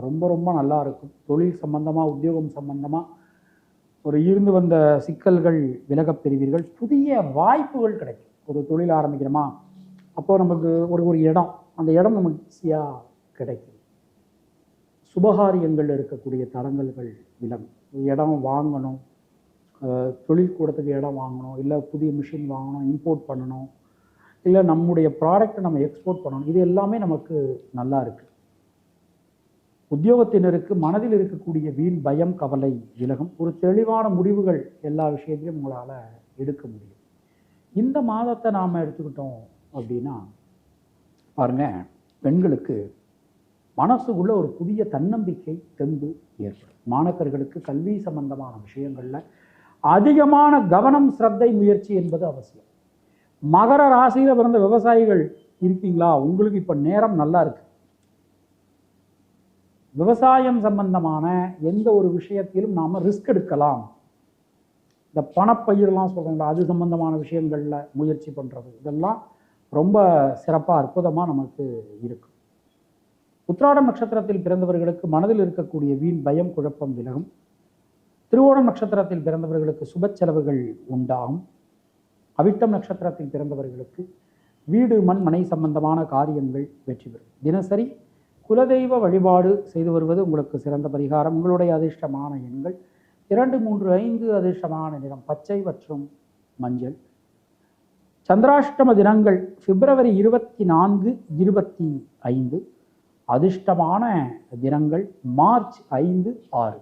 ரொம்ப ரொம்ப நல்லா இருக்கும். தொழில் சம்பந்தமாக உத்தியோகம் சம்பந்தமாக ஒரு இருந்து வந்த சிக்கல்கள் விலகப் பெறுவீர்கள். புதிய வாய்ப்புகள் கிடைக்கும். ஒரு தொழில் ஆரம்பிக்கிறோமா, அப்போது நமக்கு ஒரு இடம், அந்த இடம் நமக்கு ஈஸியாக கிடைக்கும். சுபகாரியங்கள் இருக்கக்கூடிய தடங்கல்கள் விலகும். இடம் வாங்கணும், தொழில் கூடத்துக்கு இடம் வாங்கணும், இல்லை புதிய மிஷின் வாங்கணும், இம்போர்ட் பண்ணணும், இல்லை நம்முடைய ப்ராடக்டை நம்ம எக்ஸ்போர்ட் பண்ணணும், இது எல்லாமே நமக்கு நல்லா இருக்குது. உத்தியோகத்தினருக்கு மனதில் இருக்கக்கூடிய வீண் பயம் கவலை விலகும். ஒரு தெளிவான முடிவுகள் எல்லா விஷயத்தையும் உங்களால் எடுக்க முடியும். இந்த மாதத்தை நாம் எடுத்துக்கிட்டோம் அப்படின்னா பாருங்க, பெண்களுக்கு மனசுக்குள்ள ஒரு புதிய தன்னம்பிக்கை தெம்பு ஏற்படும். மாணவர்களுக்கு கல்வி சம்பந்தமான விஷயங்களில் அதிகமான கவனம் சிரத்தை முயற்சி என்பது அவசியம். மகர ராசியில் பிறந்த விவசாயிகள் இருக்கீங்களா, உங்களுக்கு இப்போ நேரம் நல்லா இருக்கு. விவசாயம் சம்பந்தமான எந்த ஒரு விஷயத்திலும் நாம் ரிஸ்க் எடுக்கலாம். இந்த பணப்பயிரெலாம் சொல்கிறோம்ல, அது சம்பந்தமான விஷயங்களில் முயற்சி பண்ணுறது, இதெல்லாம் ரொம்ப சிறப்பாக அற்புதமாக நமக்கு இருக்கும். உத்திராடம் நட்சத்திரத்தில் பிறந்தவர்களுக்கு மனதில் இருக்கக்கூடிய வீண் பயம் குழப்பம் விலகும். திருவோணம் நட்சத்திரத்தில் பிறந்தவர்களுக்கு சுப செலவுகள் உண்டாகும். அவிட்டம் நட்சத்திரத்தில் பிறந்தவர்களுக்கு வீடு மண் மனை சம்பந்தமான காரியங்கள் வெற்றி பெறும். தினசரி குலதெய்வ வழிபாடு செய்து வருவது உங்களுக்கு சிறந்த பரிகாரம். உங்களுடைய அதிர்ஷ்டமான எண்கள் 2, 3, 5. அதிர்ஷ்டமான நிறம் பச்சை மற்றும் மஞ்சள். சந்திராஷ்டம தினங்கள் பிப்ரவரி 24, 25. அதிர்ஷ்டமான தினங்கள் மார்ச் 5, 6.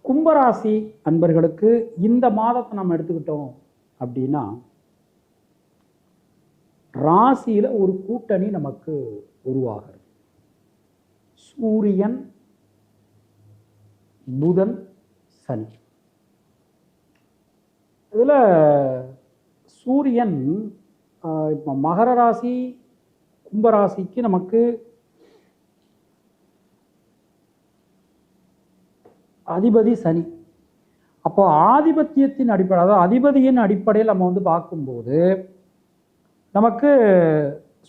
கும்பராசி அன்பர்களுக்கு இந்த மாதத்தை நம்ம எடுத்துக்கிட்டோம் அப்படின்னா ராசியில் ஒரு கூட்டணி நமக்கு உருவாகிறது. சூரியன், புதன், சனி. இதில் சூரியன் இப்போ மகர ராசி கும்பராசிக்கு நமக்கு அதிபதி சனி. அப்போ ஆதிபத்தியத்தின் அடிப்படை, அதாவது அதிபதியின் அடிப்படையில் நம்ம வந்து பார்க்கும்போது நமக்கு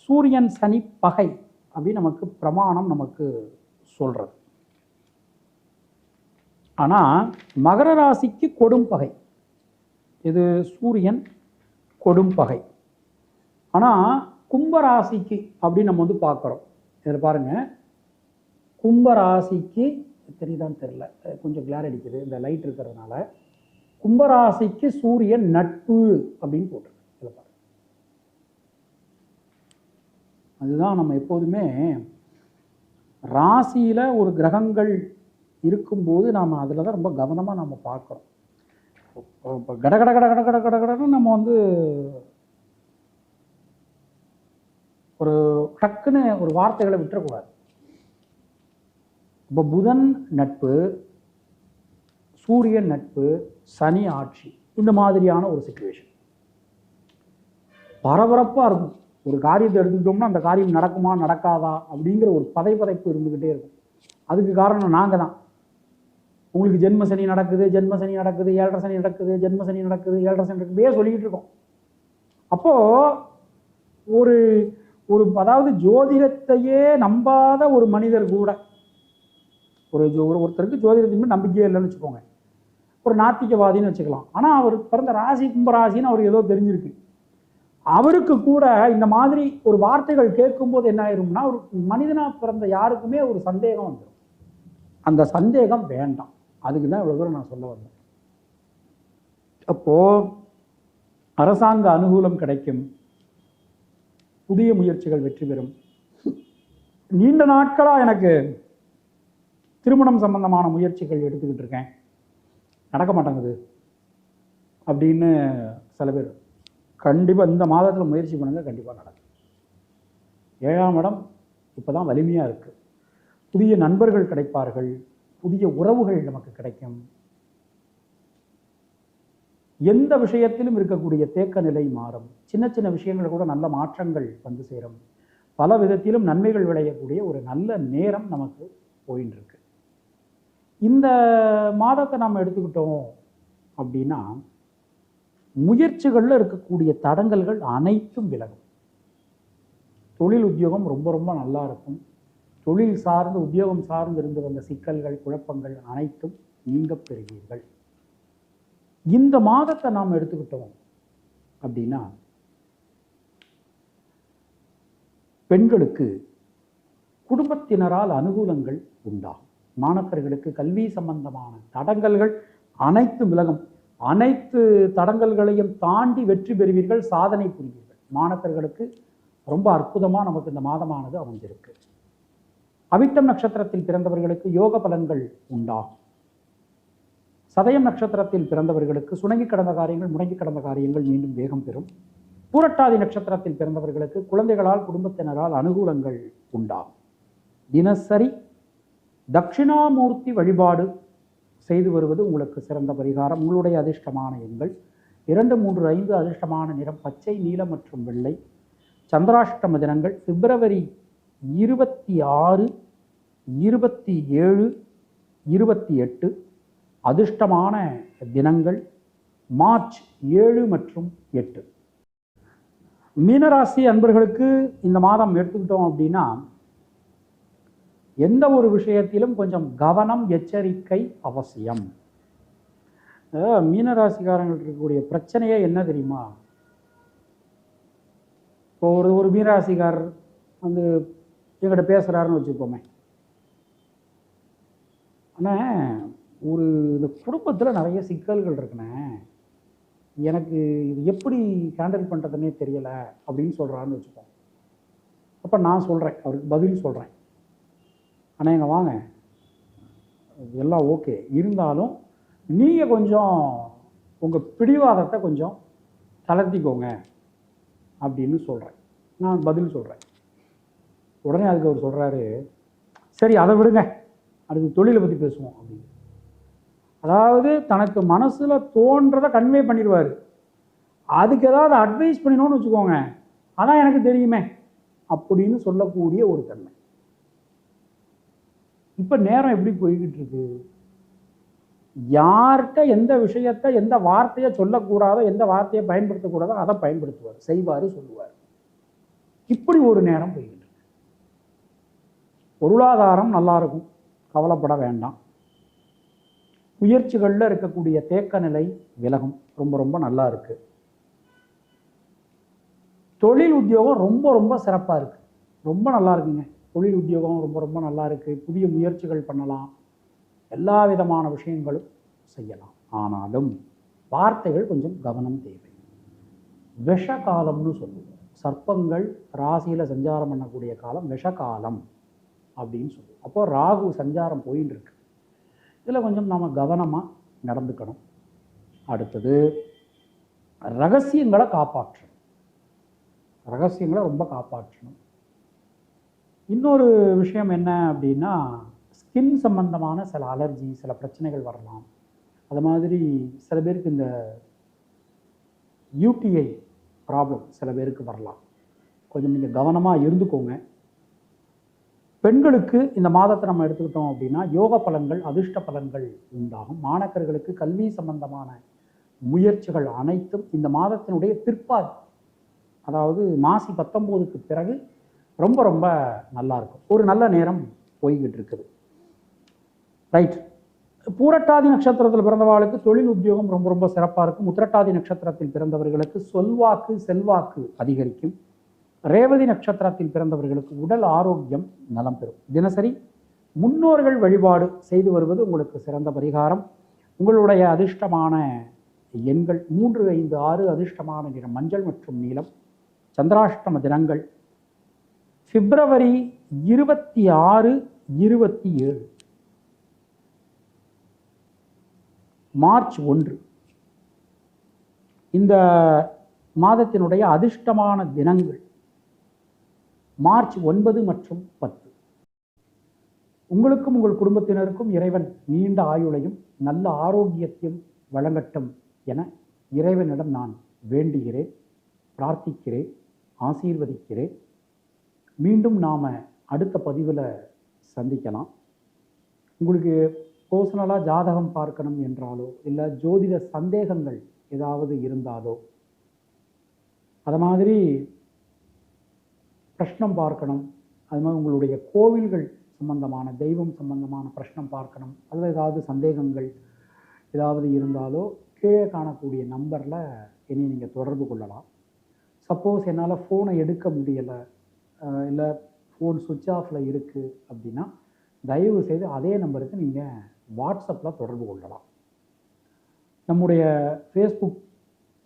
சூரியன் சனி பகை அப்படின்னு நமக்கு பிரமாணம் நமக்கு சொல்றது. ஆனால் மகர ராசிக்கு கொடும் பகை. இது சூரியன் கொடும் பகை. ஆனால் கும்பராசிக்கு அப்படின்னு நம்ம வந்து பார்க்குறோம். இதில் பாருங்க, கும்பராசிக்கு தெரியுதான்னு தெரியல, கொஞ்சம் கிளார் அடிக்குது இந்த லைட் இருக்கிறதுனால. கும்பராசிக்கு சூரியன் நட்பு அப்படின்னு போட்டிருக்கு. இதில் பாருங்க, அதுதான் நம்ம எப்போதுமே ராசியில் ஒரு கிரகங்கள் இருக்கும்போது நாம் அதில் தான் ரொம்ப கவனமாக நம்ம பார்க்குறோம். இப்போ கடகட கடகட கட கடகடன்னு நம்ம வந்து ஒரு டக்குன்னு ஒரு வார்த்தைகளை விட்டுறக்கூடாது. இப்போ புதன் நட்பு, சூரியன் நட்பு, சனி ஆட்சி, இந்த மாதிரியான ஒரு சிச்சுவேஷன் பரபரப்பாக இருக்கும். ஒரு காரியத்தை எடுத்துக்கிட்டோம்னா அந்த காரியம் நடக்குமா நடக்காதா அப்படிங்கிற ஒரு பதைப்பதைப்பு இருந்துக்கிட்டே இருக்கும். அதுக்கு காரணம் நாங்கள் தான். உங்களுக்கு ஜென்ம சனி நடக்குது, ஜென்ம சனி நடக்குது, 7.5 சனி நடக்குது, ஜென்ம சனி நடக்குது, 7.5 சனி நடக்குதே சொல்லிக்கிட்டு இருக்கோம். அப்போது ஒரு ஒரு அதாவது ஜோதிடத்தையே நம்பாத ஒரு மனிதர் கூட, ஒருத்தருக்கு ஜோதிடத்தின் மேல் நம்பிக்கையே இல்லைன்னு வச்சுக்கோங்க, ஒரு நாத்திகவாதின்னு வச்சுக்கலாம். ஆனால் அவர் பிறந்த ராசி கும்பராசின்னு அவருக்கு ஏதோ தெரிஞ்சிருக்கு. அவருக்கு கூட இந்த மாதிரி ஒரு வார்த்தைகள் கேட்கும்போது என்ன ஆயிரும்னா, ஒரு மனிதனாக பிறந்த யாருக்குமே ஒரு சந்தேகம் வந்துடும். அந்த சந்தேகம் வேண்டாம். அதுக்கு தான் இவ்வளோ தூரம் நான் சொல்ல வந்தேன். அப்போது அரசாங்க அனுகூலம் கிடைக்கும், புதிய முயற்சிகள் வெற்றி பெறும். நீண்ட நாட்களாக எனக்கு திருமணம் சம்பந்தமான முயற்சிகள் எடுத்துக்கிட்டு இருக்கேன், நடக்க மாட்டேங்குது அப்படின்னு சில பேர், கண்டிப்பாக இந்த மாதத்தில் முயற்சி பண்ணுங்கள், கண்டிப்பாக நடக்கும். 7ஆம் இடம் இப்போ தான் வலிமையாக இருக்குது. புதிய நண்பர்கள் கிடைப்பார்கள், புதிய உறவுகள் நமக்கு கிடைக்கும். எந்த விஷயத்திலும் இருக்கக்கூடிய தேக்க நிலை மாறும். சின்ன சின்ன விஷயங்கள் கூட நல்ல மாற்றங்கள் வந்து சேரும். பல விதத்திலும் நன்மைகள் விளையக்கூடிய ஒரு நல்ல நேரம் நமக்கு போயின்னு இருக்கு. இந்த மாதத்தை நம்ம எடுத்துக்கிட்டோம் அப்படின்னா முயற்சிகளில் இருக்கக்கூடிய தடங்கல்கள் அனைத்தும் விலகும். தொழில் உத்தியோகம் ரொம்ப ரொம்ப நல்லா இருக்கும். தொழில் சார்ந்து உத்தியோகம் சார்ந்து இருந்து வந்த சிக்கல்கள் குழப்பங்கள் அனைத்தும் நீங்க பெறுவீர்கள். இந்த மாதத்தை நாம் எடுத்துக்கிட்டோம் அப்படின்னா பெண்களுக்கு குடும்பத்தினரால் அனுகூலங்கள் உண்டாகும். மாணவர்களுக்கு கல்வி சம்பந்தமான தடங்கல்கள் அனைத்தும் விலகும். அனைத்து தடங்கல்களையும் தாண்டி வெற்றி பெறுவீர்கள், சாதனை புரிவீர்கள். மாணவர்களுக்கு ரொம்ப அற்புதமாக நமக்கு இந்த மாதமானது அமைஞ்சிருக்கு. அவிட்டம் நட்சத்திரத்தில் பிறந்தவர்களுக்கு யோக பலன்கள் உண்டாகும். சதயம் நட்சத்திரத்தில் பிறந்தவர்களுக்கு சுணங்கி கடந்த காரியங்கள் முடங்கி கடந்த காரியங்கள் மீண்டும் வேகம் பெறும். பூரட்டாதி நட்சத்திரத்தில் பிறந்தவர்களுக்கு குழந்தைகளால் குடும்பத்தினரால் அனுகூலங்கள் உண்டாகும். தினசரி தட்சிணாமூர்த்தி வழிபாடு செய்து வருவது உங்களுக்கு சிறந்த பரிகாரம். உங்களுடைய அதிர்ஷ்டமான எண்கள் 2, 3, 5. அதிர்ஷ்டமான நிறம் பச்சை, நீலம் மற்றும் வெள்ளை. சந்திராஷ்டம தினங்கள் பிப்ரவரி 26, 27, 28. அதிர்ஷ்டமான தினங்கள் மார்ச் 7 மற்றும் 8. மீனராசி அன்பர்களுக்கு இந்த மாதம் எடுத்துக்கிட்டோம் அப்படின்னா எந்த ஒரு விஷயத்திலும் கொஞ்சம் கவனம் எச்சரிக்கை அவசியம். மீனராசிக்காரங்களுக்கு இருக்கக்கூடிய பிரச்சனையே என்ன தெரியுமா? இப்போ ஒரு மீனராசிக்காரர் வந்து எங்கிட்ட பேசுகிறாருன்னு வச்சுக்கோமே, ஆனால் ஒரு இந்த குடும்பத்தில் நிறைய சிக்கல்கள் இருக்குண்ணே, எனக்கு இது எப்படி ஹேண்டில் பண்ணுறதுன்னே தெரியலை அப்படின்னு சொல்கிறான்னு வச்சுப்போம். அப்போ நான் சொல்கிறேன், அவருக்கு பதில் சொல்கிறேன், ஆனால் எங்கே வாங்க எல்லாம் ஓகே, இருந்தாலும் நீங்கள் கொஞ்சம் உங்கள் பிடிவாதத்தை கொஞ்சம் தளர்த்திக்கோங்க அப்படின்னு சொல்கிறேன். நான் பதில் சொல்கிறேன். உடனே அதுக்கு அவர் சொல்கிறாரு, சரி அதை விடுங்க, அடுத்து தொழிலை பற்றி பேசுவோம் அப்படின்னு. அதாவது தனக்கு மனசில் தோன்றதை கன்வே பண்ணிடுவார். அதுக்கு ஏதாவது அட்வைஸ் பண்ணினோன்னு வச்சுக்கோங்க, அதான் எனக்கு தெரியுமே அப்படின்னு சொல்லக்கூடிய ஒரு தன்மை. இப்போ நேரம் எப்படி போய்கிட்டு இருக்கு? யார்கிட்ட எந்த விஷயத்தை எந்த வார்த்தையை சொல்லக்கூடாதோ எந்த வார்த்தையை பயன்படுத்தக்கூடாதோ அதை பயன்படுத்துவார், செய்வார், சொல்லுவார். இப்படி ஒரு நேரம் போய்கிட்டு இருக்கு. பொருளாதாரம் நல்லா இருக்கும், கவலைப்பட வேண்டாம். முயற்சிகளில் இருக்கக்கூடிய தேக்க நிலை விலகும், ரொம்ப ரொம்ப நல்லா இருக்கு. தொழில் உத்தியோகம் ரொம்ப ரொம்ப சிறப்பாக இருக்கு, ரொம்ப நல்லா இருக்குங்க. தொழில் உத்தியோகம் ரொம்ப ரொம்ப நல்லா இருக்கு. புதிய முயற்சிகள் பண்ணலாம், எல்லா விதமான விஷயங்களும் செய்யலாம். ஆனாலும் வார்த்தைகள் கொஞ்சம் கவனம் தேவை. விஷ காலம்னு சொல்லுவோம். சர்ப்பங்கள் ராசியில் சஞ்சாரம் பண்ணக்கூடிய காலம் விஷகாலம் அப்படின்னு சொல்லுவோம். அப்போ ராகு சஞ்சாரம் போயின்னு இருக்கு. இதில் கொஞ்சம் நாம் கவனமாக நடந்துக்கணும். அடுத்தது ரகசியங்களை காப்பாற்றணும். ரகசியங்களை ரொம்ப காப்பாற்றணும். இன்னொரு விஷயம் என்ன அப்படின்னா, ஸ்கின் சம்பந்தமான சில அலர்ஜி, சில பிரச்சனைகள் வரலாம். அது மாதிரி சில பேருக்கு இந்த யூடிஐ ப்ராப்ளம் சில பேருக்கு வரலாம். கொஞ்சம் நீங்கள் கவனமாக இருந்துக்கோங்க. பெண்களுக்கு இந்த மாதத்தை நம்ம எடுத்துக்கிட்டோம் அப்படின்னா யோக பலன்கள், அதிர்ஷ்ட பலன்கள் உண்டாகும். மாணவர்களுக்கு கல்வி சம்பந்தமான முயற்சிகள் அனைத்தும் இந்த மாதத்தினுடைய பிற்பாதி, அதாவது மாசி 19க்கு பிறகு ரொம்ப ரொம்ப நல்லா இருக்கும். ஒரு நல்ல நேரம் போய்கிட்டு இருக்குது. ரைட். பூரட்டாதி நட்சத்திரத்தில் பிறந்தவர்களுக்கு தொழில் உத்தியோகம் ரொம்ப ரொம்ப சிறப்பாக இருக்கும். உத்திரட்டாதி நட்சத்திரத்தில் பிறந்தவர்களுக்கு சொல்வாக்கு செல்வாக்கு அதிகரிக்கும். ரேவதி நட்சத்திரத்தில் பிறந்தவர்களுக்கு உடல் ஆரோக்கியம் நலம் பெறும். தினசரி முன்னோர்கள் வழிபாடு செய்து வருவது உங்களுக்கு சிறந்த பரிகாரம். உங்களுடைய அதிர்ஷ்டமான எண்கள் 3, 5, 6, அதிர்ஷ்டமான நிறம் மஞ்சள் மற்றும் நீலம். சந்திராஷ்டம தினங்கள் பிப்ரவரி 26, 27, மார்ச் 1. இந்த மாதத்தினுடைய அதிர்ஷ்டமான தினங்கள் மார்ச் 9 மற்றும் 10. உங்களுக்கும் உங்கள் குடும்பத்தினருக்கும் இறைவன் நீண்ட ஆயுளையும் நல்ல ஆரோக்கியத்தையும் வழங்கட்டும் என இறைவனிடம் நான் வேண்டுகிறேன், பிரார்த்திக்கிறேன், ஆசீர்வதிக்கிறேன். மீண்டும் நாம் அடுத்த பதிவில் சந்திக்கலாம். உங்களுக்கு பர்சனலாக ஜாதகம் பார்க்கணும் என்றாலோ இல்லை ஜோதிட சந்தேகங்கள் ஏதாவது இருந்தாலோ, அது மாதிரி பிரஷ்னம் பார்க்கணும், அது மாதிரி உங்களுடைய கோவில்கள் சம்பந்தமான தெய்வம் சம்பந்தமான பிரஷ்னம் பார்க்கணும், அதில் ஏதாவது சந்தேகங்கள் ஏதாவது இருந்தாலோ கீழே காணக்கூடிய நம்பரில் என்னை நீங்கள் தொடர்பு கொள்ளலாம். சப்போஸ் என்னால் ஃபோனை எடுக்க முடியலை, இல்லை ஃபோன் சுவிட்ச் ஆஃபில் இருக்குது அப்படின்னா தயவு செய்து அதே நம்பருக்கு நீங்கள் வாட்ஸ்அப்பில் தொடர்பு கொள்ளலாம். நம்முடைய ஃபேஸ்புக்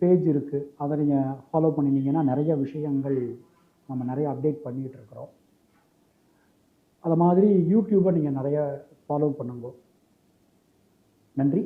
பேஜ் இருக்குது, அதை நீங்கள் ஃபாலோ பண்ணினீங்கன்னா நிறைய விஷயங்கள் நம்ம நிறைய அப்டேட் பண்ணிகிட்டு இருக்கிறோம். அது மாதிரி யூடியூப்பை நீங்கள் நிறைய ஃபாலோ பண்ணுங்க. நன்றி.